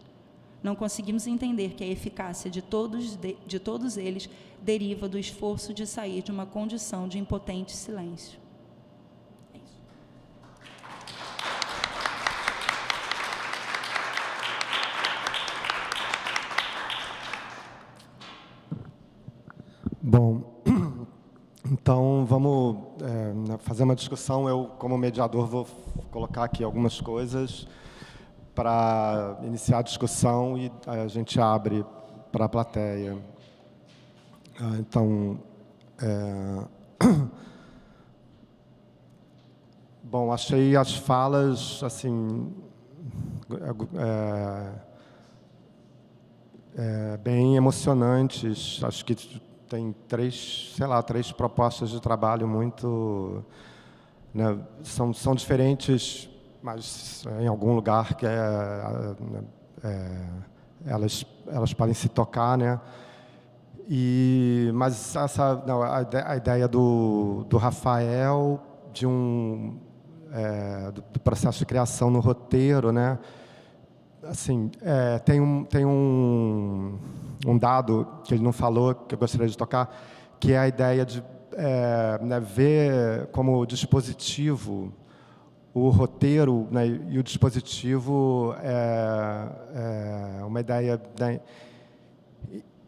Não conseguimos entender que a eficácia de todos eles deriva do esforço de sair de uma condição de impotente silêncio. É isso. Bom, então Então, vamos fazer uma discussão. Eu, como mediador, vou colocar aqui algumas coisas para iniciar a discussão e a gente abre para a plateia. Então, bom, achei as falas, assim, bem emocionantes. Acho que tem três propostas de trabalho muito, né, são diferentes, mas em algum lugar que elas podem se tocar, né? Mas a ideia do Rafael do processo de criação no roteiro, né? Assim, tem um dado que ele não falou, que eu gostaria de tocar, que é a ideia de ver como dispositivo o roteiro, né, e o dispositivo é uma ideia, né,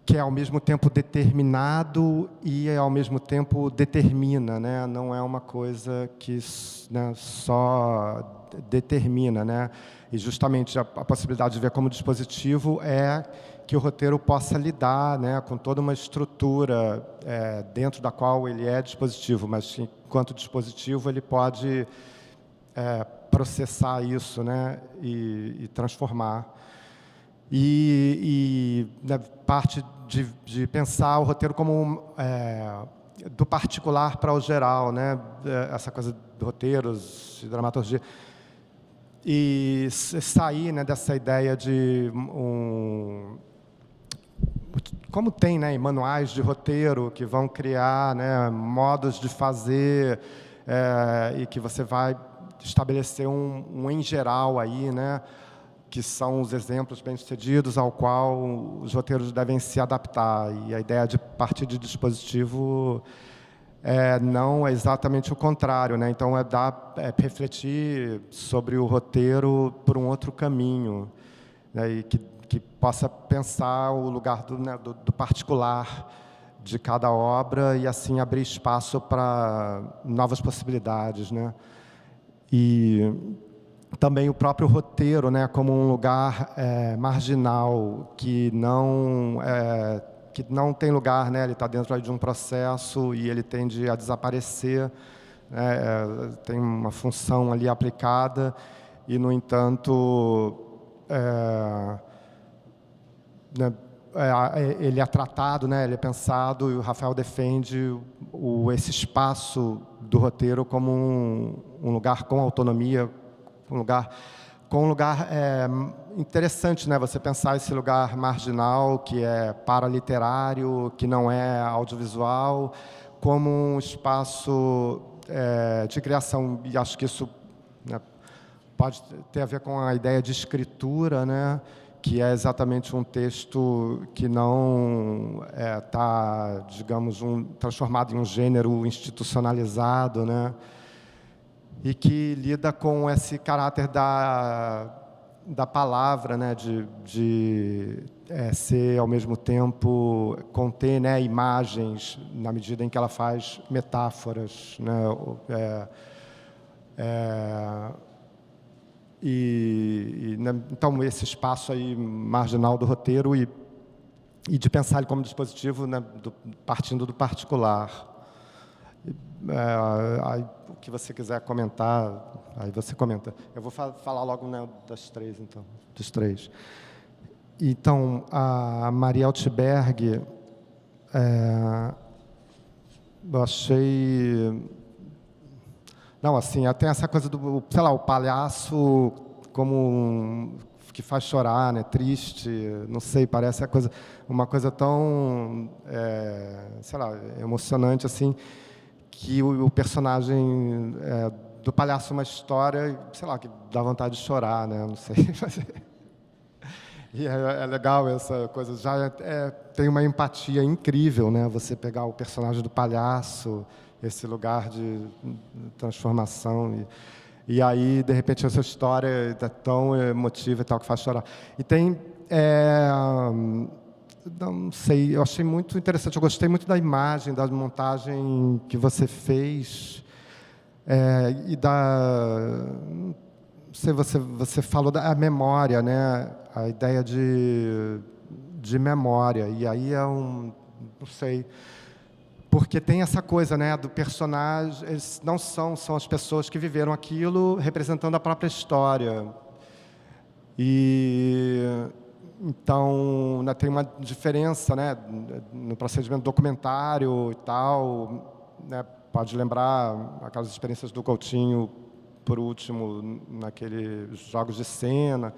que é ao mesmo tempo determinado e ao mesmo tempo determina, né? Não é uma coisa que, né, só determina, né? E justamente a possibilidade de ver como dispositivo é que o roteiro possa lidar, né, com toda uma estrutura dentro da qual ele é dispositivo, mas enquanto dispositivo ele pode processar isso, né, e transformar. Né, parte de pensar o roteiro como do particular para o geral, né, essa coisa de roteiros, de dramaturgia, e sair, né, dessa ideia de como tem, né, manuais de roteiro que vão criar, né, modos de fazer, e que você vai estabelecer em geral aí, né, que são os exemplos bem-sucedidos ao qual os roteiros devem se adaptar. E a ideia de partir de dispositivo não é exatamente o contrário, né? Então, refletir sobre o roteiro por um outro caminho, né? E que possa pensar o lugar do particular de cada obra e, assim, abrir espaço para novas possibilidades, né? E também o próprio roteiro, né, como um lugar marginal, que não tem lugar, né, ele está dentro aí de um processo e ele tende a desaparecer, né, tem uma função ali aplicada e, no entanto, né, ele é tratado, né, ele é pensado, e o Rafael defende esse espaço do roteiro como um lugar com autonomia, um lugar interessante, né? Você pensar esse lugar marginal, que é paraliterário, que não é audiovisual, como um espaço de criação. E acho que isso, né, pode ter a ver com a ideia de escritura, né? Que é exatamente um texto que não está, digamos, transformado em um gênero institucionalizado, né? E que lida com esse caráter da palavra, né, de ser, ao mesmo tempo, conter, né, imagens, na medida em que ela faz metáforas, né, né, então, esse espaço aí marginal do roteiro e de pensar ele como dispositivo, né, partindo do particular. Aí, o que você quiser comentar, aí você comenta. Eu vou falar logo, né, das três, então, dos três. Então, a Maria Altberg, eu achei... Não, assim, tem essa coisa do, sei lá, o palhaço como que faz chorar, né, triste, não sei, parece uma coisa tão, sei lá, emocionante, assim, que o personagem do palhaço uma história, sei lá, que dá vontade de chorar, né? Não sei. E é legal essa coisa. Já tem uma empatia incrível, né? Você pegar o personagem do palhaço, esse lugar de transformação, e aí, de repente, essa história é tão emotiva e tal, que faz chorar. E tem não sei, eu achei muito interessante, eu gostei muito da imagem, da montagem que você fez, e não sei, você falou da memória, né? A ideia de memória, e aí não sei, porque tem essa coisa, né, do personagem, eles não são as pessoas que viveram aquilo representando a própria história. E então, né, tem uma diferença, né, no procedimento documentário e tal, né, pode lembrar aquelas experiências do Coutinho, por último, naqueles jogos de cena,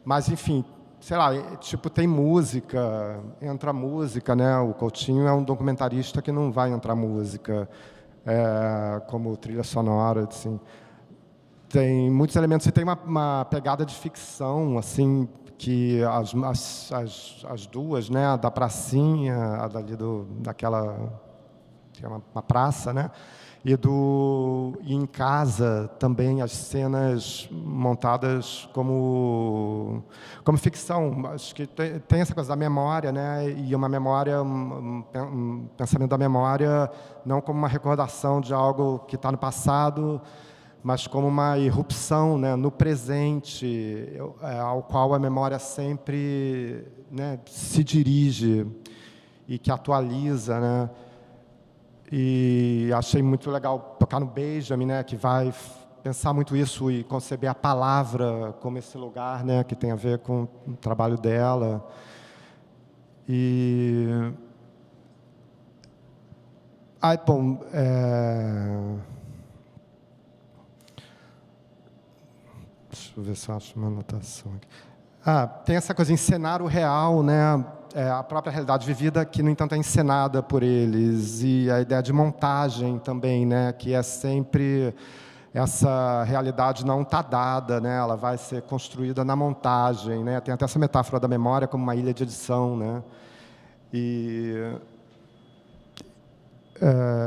mas, enfim, sei lá, tipo, tem música, entra música, né, o Coutinho é um documentarista que não vai entrar música, como trilha sonora, assim. Tem muitos elementos, e tem uma pegada de ficção, assim, que as duas, né, da pracinha, a dali daquela, que é uma praça, né, e em casa também as cenas montadas como ficção. Acho que tem essa coisa da memória, né, e uma memória, um pensamento da memória não como uma recordação de algo que está no passado, mas como uma irrupção, né, no presente, ao qual a memória sempre, né, se dirige e que atualiza, né? E achei muito legal tocar no Benjamin, né, que vai pensar muito isso e conceber a palavra como esse lugar, né, que tem a ver com o trabalho dela. E bom, deixa eu ver se eu acho uma anotação aqui. Tem essa coisa, encenar o real, né? A própria realidade vivida, que, no entanto, é encenada por eles. E a ideia de montagem também, né? Que é sempre essa realidade não está dada, né? Ela vai ser construída na montagem, né? Tem até essa metáfora da memória como uma ilha de edição, né?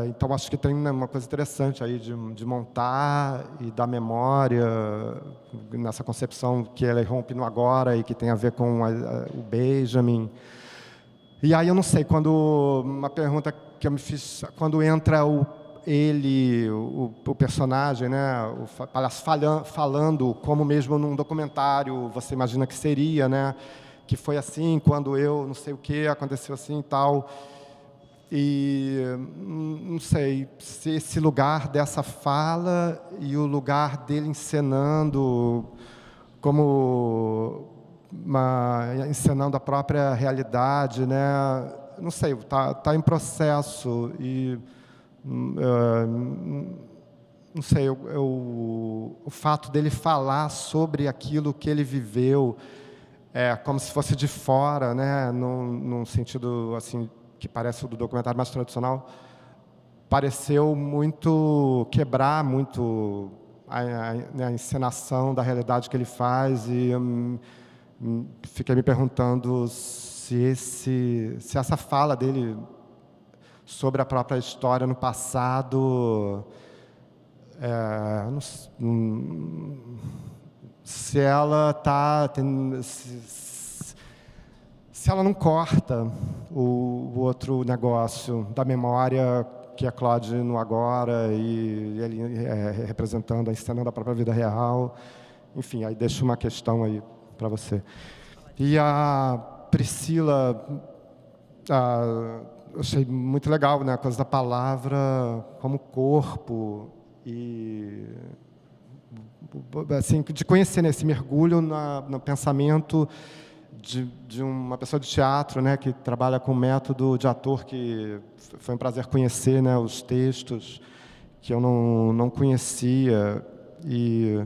Então, acho que tem uma coisa interessante aí de montar e da memória, nessa concepção que ela rompe no agora e que tem a ver com o Benjamin. E aí, eu não sei, uma pergunta que eu me fiz, quando entra o personagem, né, o palhaço falando, como mesmo num documentário, você imagina que seria, né, que foi assim, quando eu, não sei o que, aconteceu assim e tal. E não sei se esse lugar dessa fala e o lugar dele encenando, encenando a própria realidade, né? Não sei, tá em processo e não sei, o fato dele falar sobre aquilo que ele viveu, como se fosse de fora, né? Num sentido assim, que parece o do documentário mais tradicional, pareceu muito quebrar muito a encenação da realidade que ele faz, e fiquei me perguntando se essa fala dele sobre a própria história no passado, se ela se ela não corta o outro negócio da memória, que é Claude no agora, e ele representando, encenando a própria vida real. Enfim, aí deixo uma questão aí para você. E a Priscila, eu achei muito legal, né, a coisa da palavra como corpo, e assim, de conhecer, né, esse mergulho no pensamento de uma pessoa de teatro, né, que trabalha com método de ator, que foi um prazer conhecer, né, os textos que eu não conhecia, e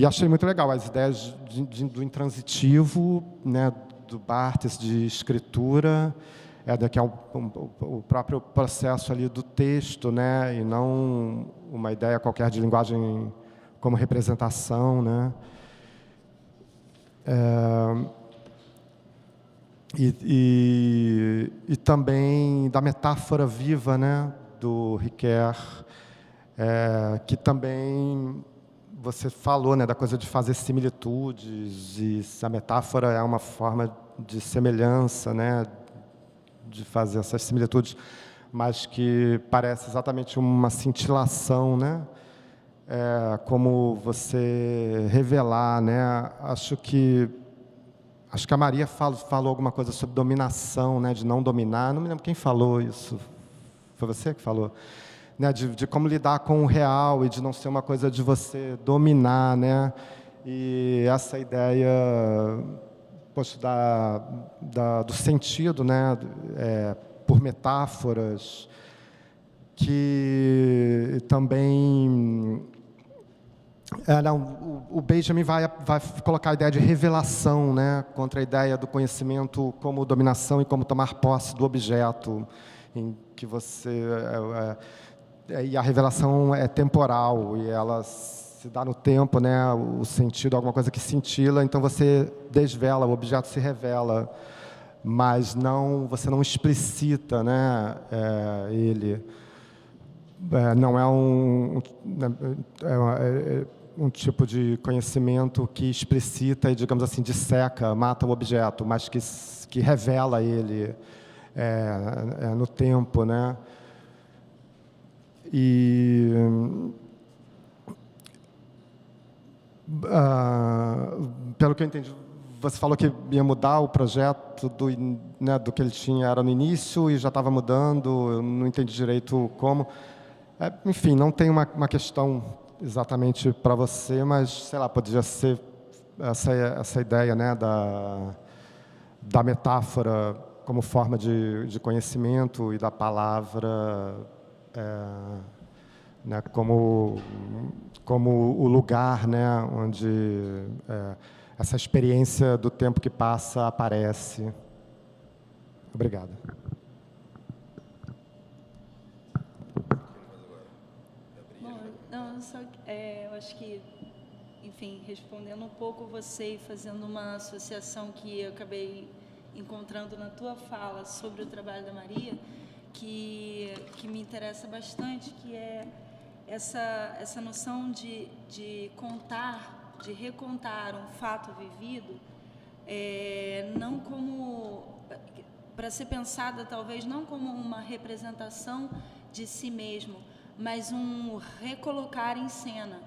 achei muito legal as ideias do intransitivo, né, do Barthes, de escritura, que é o próprio processo ali do texto, né, e não uma ideia qualquer de linguagem como representação, né. E também da metáfora viva, né, do Riquet, que também você falou, né, da coisa de fazer similitudes, e a metáfora é uma forma de semelhança, né, de fazer essas similitudes, mas que parece exatamente uma cintilação, né, como você revelar, né, acho que a Maria falou alguma coisa sobre dominação, né, de não dominar, não me lembro quem falou isso, foi você que falou? Né, de como lidar com o real e de não ser uma coisa de você dominar, né? E essa ideia, poxa, do sentido, né? Por metáforas, que também... o Benjamin vai colocar a ideia de revelação, né? Contra a ideia do conhecimento como dominação e como tomar posse do objeto, em que você... e a revelação é temporal, e ela se dá no tempo, né, o sentido, alguma coisa que cintila, então você desvela, o objeto se revela, mas você não explicita, né, ele. Não é um tipo de conhecimento que explicita e, digamos assim, disseca, mata o objeto, mas que revela ele no tempo, né? E pelo que eu entendi, você falou que ia mudar o projeto do que ele tinha era no início e já estava mudando, eu não entendi direito como. Enfim, não tem uma questão exatamente para você, mas, sei lá, poderia ser essa ideia, né, da metáfora como forma de conhecimento e da palavra... né, como o lugar, né, onde essa experiência do tempo que passa aparece. Obrigado. Bom, não, eu acho que, enfim, respondendo um pouco você e fazendo uma associação que eu acabei encontrando na tua fala sobre o trabalho da Maria, que me interessa bastante, que é essa noção de contar, de recontar um fato vivido, não como, para ser pensada talvez não como uma representação de si mesmo, mas um recolocar em cena,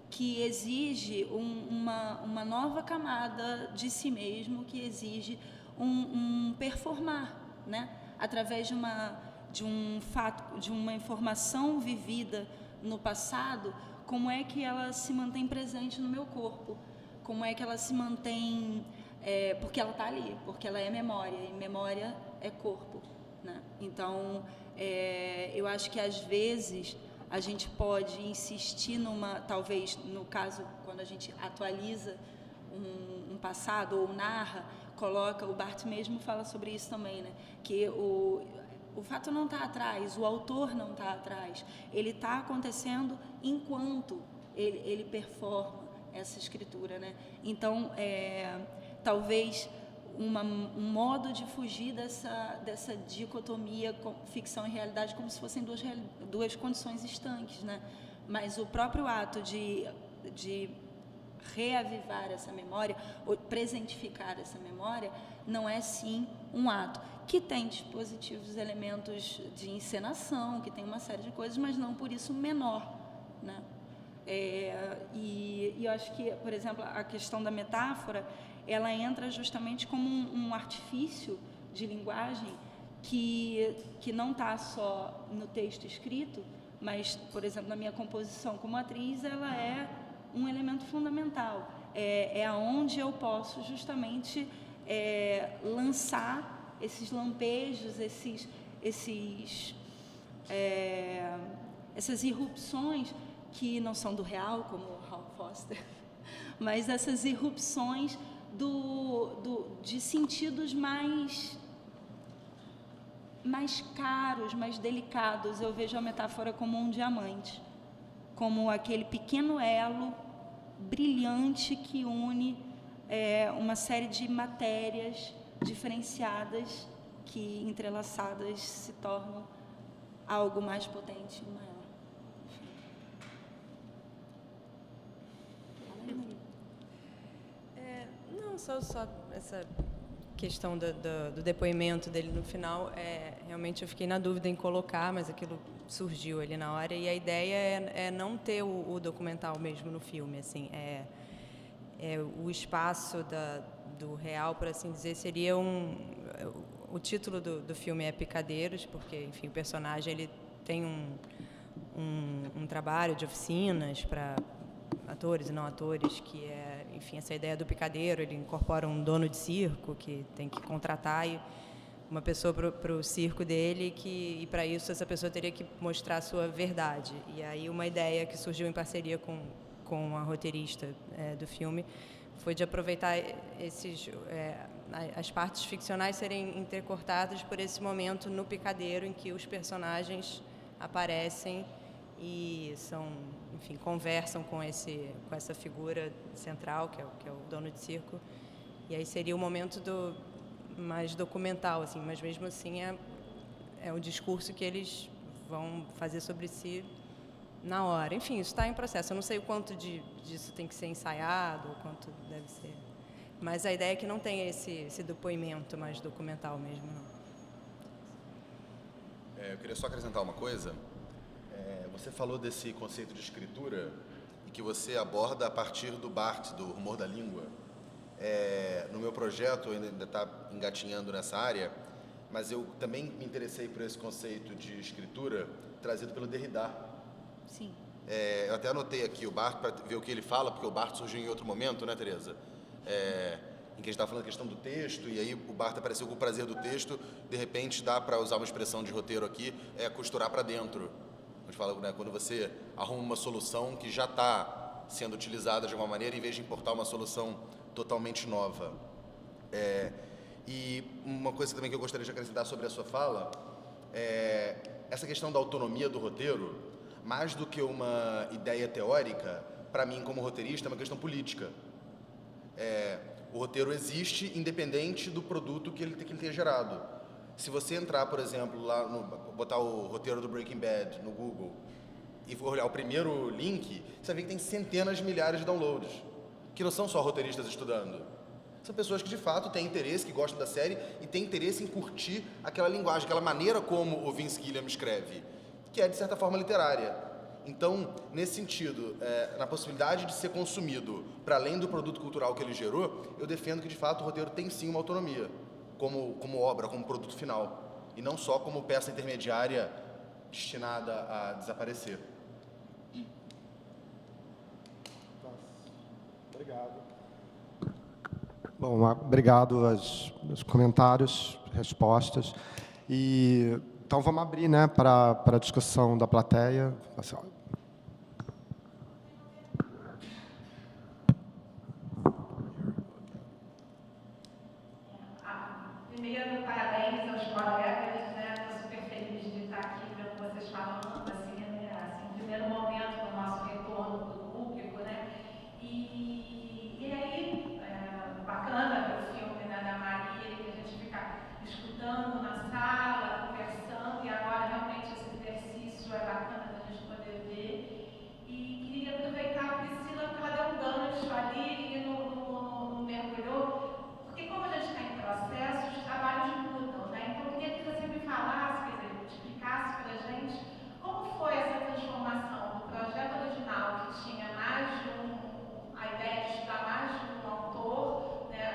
que exige uma nova camada de si mesmo, que exige um performar, né? Através de um fato, de uma informação vivida no passado, como é que ela se mantém presente no meu corpo, como é que ela se mantém, porque ela está ali, porque ela é memória, e memória é corpo, né? Então, eu acho que às vezes a gente pode insistir talvez no caso, quando a gente atualiza um passado ou narra, o Barthes mesmo fala sobre isso também, né? Que o fato não está atrás, o autor não está atrás, ele está acontecendo enquanto ele performa essa escritura, né? Então, talvez um modo de fugir dessa dicotomia ficção e realidade, como se fossem duas condições estanques, né? Mas o próprio ato de reavivar essa memória, ou presentificar essa memória, não é sim um ato que tem dispositivos, elementos de encenação, que tem uma série de coisas, mas não por isso menor, né? E eu acho que, por exemplo, a questão da metáfora, ela entra justamente como um artifício de linguagem que não está só no texto escrito, mas, por exemplo, na minha composição como atriz, ela é um elemento fundamental. É aonde eu posso justamente lançar esses lampejos, essas irrupções que não são do real, como Hal Foster, mas essas irrupções de sentidos mais caros, mais delicados. Eu vejo a metáfora como um diamante, como aquele pequeno elo brilhante que une uma série de matérias diferenciadas que, entrelaçadas, se tornam algo mais potente e maior. Não, só essa questão do depoimento dele no final, realmente eu fiquei na dúvida em colocar, mas aquilo surgiu ali na hora, e a ideia é não ter o documental mesmo no filme, assim, o espaço do real, por assim dizer, seria o título do filme é Picadeiros, porque, enfim, o personagem ele tem um trabalho de oficinas para atores e não atores, que é, enfim, essa ideia do picadeiro. Ele incorpora um dono de circo que tem que contratar uma pessoa para o circo dele, e para isso essa pessoa teria que mostrar a sua verdade. E aí uma ideia que surgiu em parceria com a roteirista do filme foi de aproveitar as partes ficcionais serem intercortadas por esse momento no picadeiro em que os personagens aparecem e enfim, conversam com essa figura central, que é o dono de circo. E aí seria o momento mais documental, assim, mas mesmo assim é o discurso que eles vão fazer sobre si na hora. Enfim, isso está em processo. Eu não sei o quanto disso tem que ser ensaiado, o quanto deve ser. Mas a ideia é que não tenha esse depoimento mais documental mesmo, não. Eu queria só acrescentar uma coisa. Você falou desse conceito de escritura e que você aborda a partir do Barthes, do Rumor da Língua. No meu projeto, eu ainda está engatinhando nessa área, mas eu também me interessei por esse conceito de escritura trazido pelo Derrida. Sim. Eu até anotei aqui o Barthes para ver o que ele fala, porque o Barthes surgiu em outro momento, né, Tereza? Em que a gente estava falando da questão do texto, e aí o Barthes apareceu com o prazer do texto. De repente, dá para usar uma expressão de roteiro aqui, costurar para dentro. A gente fala, né, quando você arruma uma solução que já está sendo utilizada de alguma maneira, em vez de importar uma solução totalmente nova. E uma coisa também que eu gostaria de acrescentar sobre a sua fala é essa questão da autonomia do roteiro, mais do que uma ideia teórica, para mim, como roteirista, é uma questão política. O roteiro existe independente do produto que ele tenha gerado. Se você entrar, por exemplo, botar o roteiro do Breaking Bad no Google e for olhar o primeiro link, você vai ver que tem centenas de milhares de downloads, que não são só roteiristas estudando. São pessoas que, de fato, têm interesse, que gostam da série e têm interesse em curtir aquela linguagem, aquela maneira como o Vince Gilligan escreve, que é, de certa forma, literária. Então, nesse sentido, na possibilidade de ser consumido para além do produto cultural que ele gerou, eu defendo que, de fato, o roteiro tem sim uma autonomia, como obra, como produto final, e não só como peça intermediária destinada a desaparecer. Obrigado. Bom, obrigado aos comentários, respostas. Então, vamos abrir, né, para a discussão da plateia. Primeiro, parabéns aos colegas, né? Estou super feliz de estar aqui vendo vocês falando, assim, primeiro momento do nosso retorno para o público, né? E aí, bacana ver o filme, né, da Maria, que a gente fica escutando na sala, conversando, e agora realmente esse exercício é bacana da gente poder ver. E queria aproveitar a Priscila, porque ela deu um gancho ali e não mergulhou, porque como a gente está em processo, os trabalhos mudam, né? Então, eu queria que você me falasse, quer dizer, explicasse para a gente como foi essa transformação do projeto original, que tinha a ideia de estudar mais de um autor, né,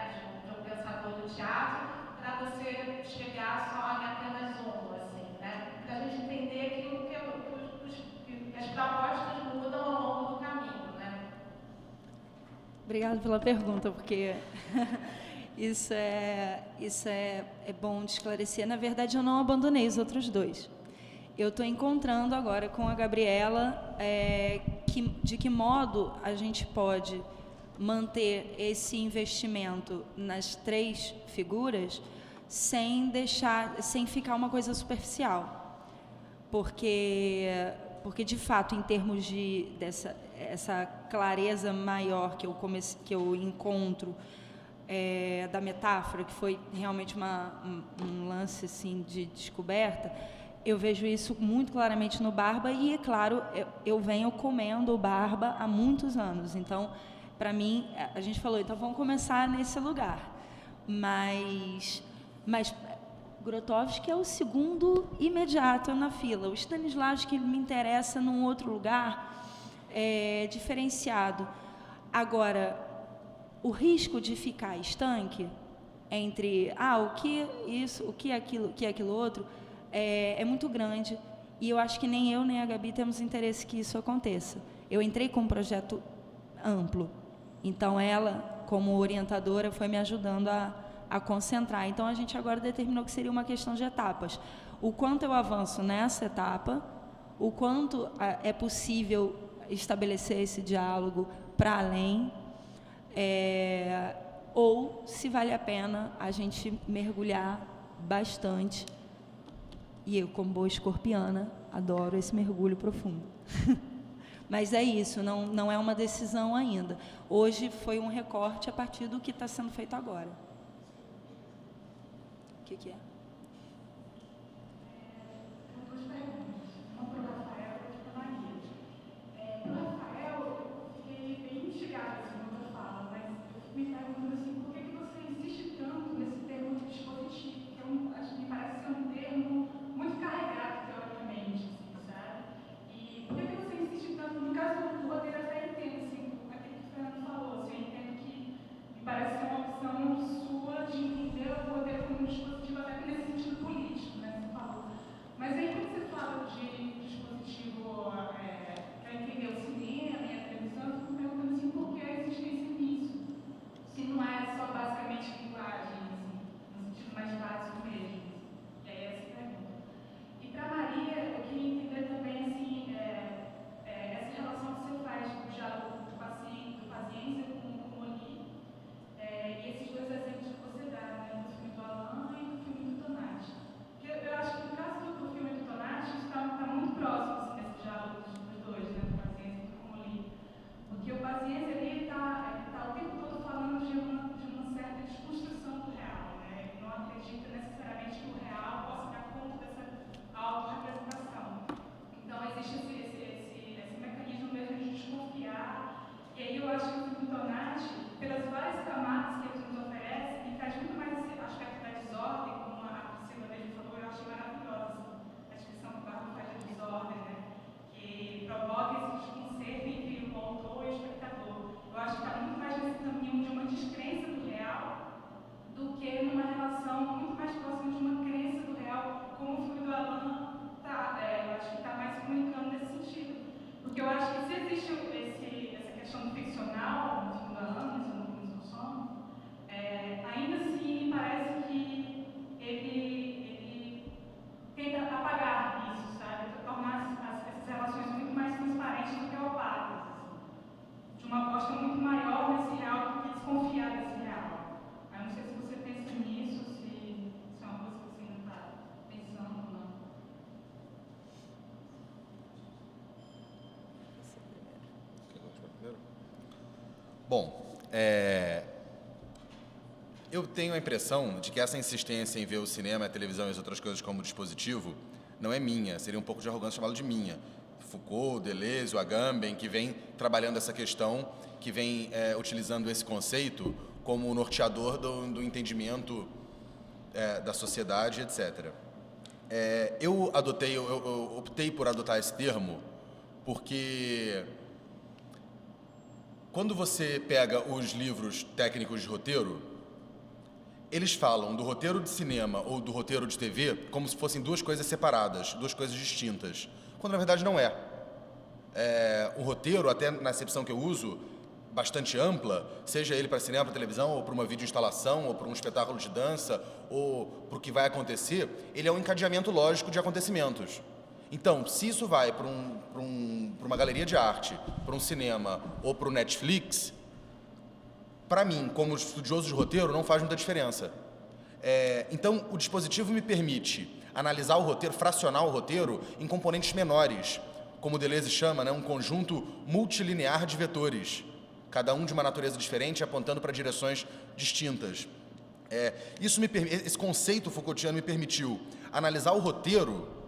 de um pensador do teatro, para você chegar só em apenas um, assim, né? Para a gente entender que as propostas mudam ao longo do caminho, né? Obrigada pela pergunta, porque isso é bom de esclarecer. Na verdade, eu não abandonei os outros dois. Eu estou encontrando agora com a Gabriela de que modo a gente pode manter esse investimento nas três figuras sem ficar uma coisa superficial. Porque de fato, em termos essa clareza maior que eu encontro da metáfora, que foi realmente um lance assim, de descoberta, eu vejo isso muito claramente no Barba e, é claro, eu venho comendo o Barba há muitos anos. Então, para mim, a gente falou, então vamos começar nesse lugar. Mas Grotowski é o segundo imediato na fila. O Stanislavski me interessa num outro lugar diferenciado. Agora, o risco de ficar estanque entre o que isso, o que aquilo outro, é muito grande. E eu acho que nem eu nem a Gabi temos interesse que isso aconteça. Eu entrei com um projeto amplo. Então, ela, como orientadora, foi me ajudando a concentrar. Então, a gente agora determinou que seria uma questão de etapas. O quanto eu avanço nessa etapa, o quanto é possível estabelecer esse diálogo para além, ou se vale a pena a gente mergulhar bastante. E eu, como boa escorpiana, adoro esse mergulho profundo. Mas é isso, não é uma decisão ainda. Hoje foi um recorte a partir do que está sendo feito agora. O que é? Duas perguntas. Uma para o Rafael e outra para a Maria. Para o Rafael, eu fiquei bem instigada assim, quando eu falo, mas eu me perguntando assim, por que você insiste tanto nesse termo de dispositivo? Que acho que me parece ser um termo muito carregado teoricamente, assim, sabe? E por que você insiste tanto? No caso do roteiro, eu até entendo, assim, aquilo que o Fernando falou, assim, eu entendo que me parece ser uma opção sua de entender o roteiro como um dispositivo, até nesse sentido político, né, você falou. Mas aí, quando você fala de dispositivo para entender o cinema e a televisão, eu fico me perguntando assim, por que a existência nisso? Se não é só basicamente linguagem, assim, no sentido mais básico mesmo. E aí, essa pergunta. E para Maria, eu queria entender também, assim, essa relação que você faz do diálogo do paciência com o Moni, e esses dois exemplos que você dá, né, do filme do Alain e do filme do Tonati. Porque eu acho que no caso do filme do Tonati, isso está muito próximo assim, desse diálogo dos dois, né, do paciência e do Moni. Porque o paciência ali está o tempo todo falando de uma certa desconstrução do real, né? Ele não acredita necessariamente que o real possa dar conta dessa autorrepresentação. Então, existe esse mecanismo mesmo de desconfiar. E aí eu acho que o filme do Tonati, pelas várias camadas que ele nos oferece, ele traz muito mais esse aspecto da desordem, como a Priscila mesmo falou, eu achei maravilhosa a descrição que o Barro faz da desordem, né? Que provoca esse desconcerto entre o autor e o espectador. Eu acho que está muito mais nesse caminho de uma descrença do real do que numa relação muito mais próxima de uma crença do real, como o filme do Alain está. Eu acho que está mais comunicando nesse sentido. Porque eu acho que se existe essa questão do ficcional no filme do Alain, nesse no som, ainda assim me parece que ele tenta apagar isso, sabe? Tornar essas relações muito mais transparentes do que opacas, assim. De uma aposta muito maior nesse real do que desconfiar desse real. Eu não sei se você pensa nisso, se é uma coisa que você ainda está pensando ou não. Bom, eu tenho a impressão de que essa insistência em ver o cinema, a televisão e as outras coisas como dispositivo não é minha, seria um pouco de arrogância chamá-lo de minha. Foucault, Deleuze, o Agamben, que vem trabalhando essa questão, que vem utilizando esse conceito como norteador do entendimento da sociedade, etc. Eu optei por adotar esse termo porque quando você pega os livros técnicos de roteiro, eles falam do roteiro de cinema ou do roteiro de TV como se fossem duas coisas separadas, duas coisas distintas, quando na verdade não é. O roteiro, até na acepção que eu uso, bastante ampla, seja ele para cinema, para televisão, ou para uma videoinstalação, ou para um espetáculo de dança, ou para o que vai acontecer, ele é um encadeamento lógico de acontecimentos. Então, se isso vai para uma galeria de arte, para um cinema ou para o Netflix, para mim, como estudioso de roteiro, não faz muita diferença. Então, o dispositivo me permite analisar o roteiro, fracionar o roteiro em componentes menores, como o Deleuze chama, né, um conjunto multilinear de vetores, cada um de uma natureza diferente, apontando para direções distintas. Esse conceito Foucaultiano me permitiu analisar o roteiro,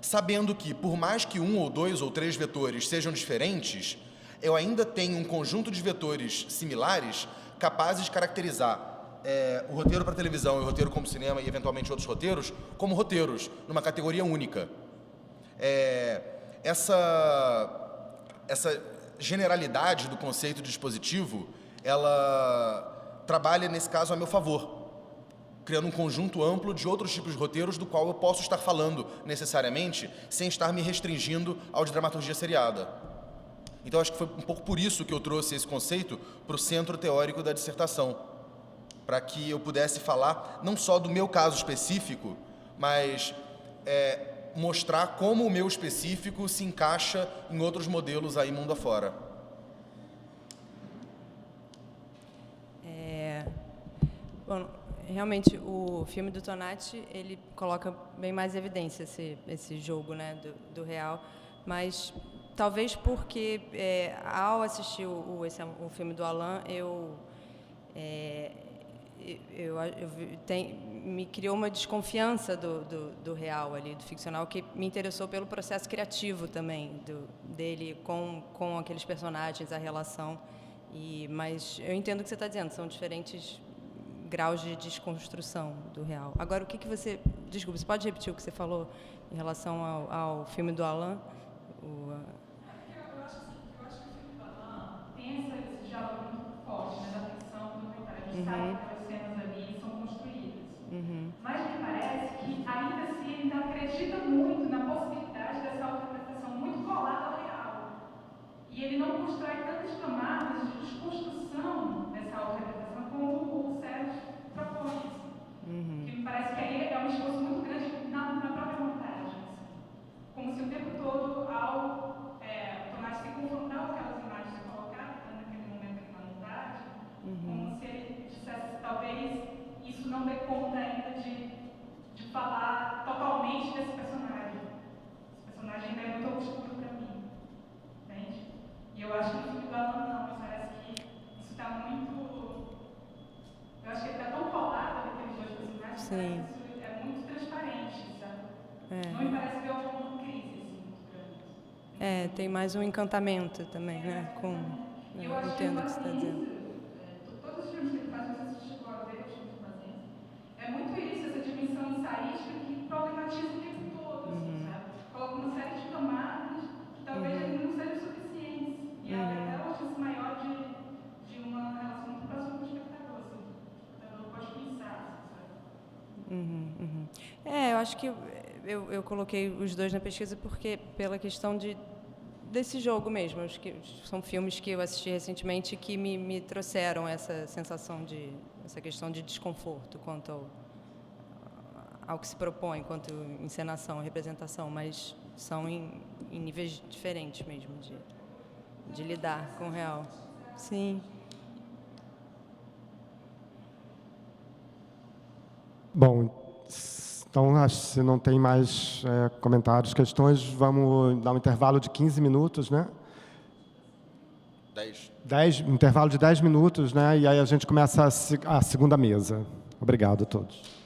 sabendo que, por mais que um ou dois ou três vetores sejam diferentes, eu ainda tenho um conjunto de vetores similares capazes de caracterizar o roteiro para televisão e o roteiro como cinema e eventualmente outros roteiros como roteiros, numa categoria única. Essa generalidade do conceito de dispositivo, ela trabalha, nesse caso, a meu favor, criando um conjunto amplo de outros tipos de roteiros do qual eu posso estar falando necessariamente sem estar me restringindo ao de dramaturgia seriada. Então, acho que foi um pouco por isso que eu trouxe esse conceito para o centro teórico da dissertação, para que eu pudesse falar não só do meu caso específico, mas mostrar como o meu específico se encaixa em outros modelos aí mundo afora. Bom, realmente, o filme do Tonati, ele coloca bem mais evidência esse jogo, né, do real, mas talvez porque, ao assistir o filme do Alain, me criou uma desconfiança do real ali, do ficcional, que me interessou pelo processo criativo também dele com aqueles personagens, a relação. Mas eu entendo o que você está dizendo, são diferentes graus de desconstrução do real. Agora, desculpa, você pode repetir o que você falou em relação ao filme do Alain? Eu acho que o filme do Alain tem esse diálogo muito forte, né, da ficção com o documentário. A gente sabe que aquelas cenas ali são construídas. Mas me parece que, ainda assim, ele ainda acredita muito na possibilidade dessa autointerpretação muito colada ao real. E ele não constrói tantas camadas de desconstrução dessa autointerpretação como o Sérgio propõe. Que me parece que aí é um esforço muito grande na própria montagem. Assim. Como se o tempo todo, ao Tonati se confrontar com aquelas imagens e colocar naquele momento aqui na montagem, como se ele dissesse, talvez isso não dê conta ainda de falar totalmente desse personagem. Esse personagem ainda é muito obscuro para mim. Entende? E eu acho que no filme do Alain não, mas parece que isso está muito... Eu acho que ele está tão colado naqueles dois personagens, que isso é muito transparente, sabe? Não me parece que é uma crise, assim, muito grande. Tem mais um encantamento também, né? Eu entendo o que você está dizendo. Todos os filmes que ele faz, você chegou a ver, os filmes fazendo, é muito isso, essa dimensão ensaística que problematiza o tempo todo, assim, sabe? Coloca uma série de camadas que talvez ainda não sejam suficientes. E até uma chance maior de uma relação muito próxima com o espectador, assim. O espectador pode pensar, sabe? Eu acho que eu coloquei os dois na pesquisa porque pela questão desse jogo mesmo. Acho que são filmes que eu assisti recentemente que me trouxeram essa sensação essa questão de desconforto quanto ao que se propõe, quanto encenação, representação, mas são em níveis diferentes mesmo de lidar com o real. Sim. Bom, então, se não tem mais comentários, questões, vamos dar um intervalo de 15 minutos, né? 10. Intervalo de 10 minutos, né? E aí a gente começa a segunda mesa. Obrigado a todos.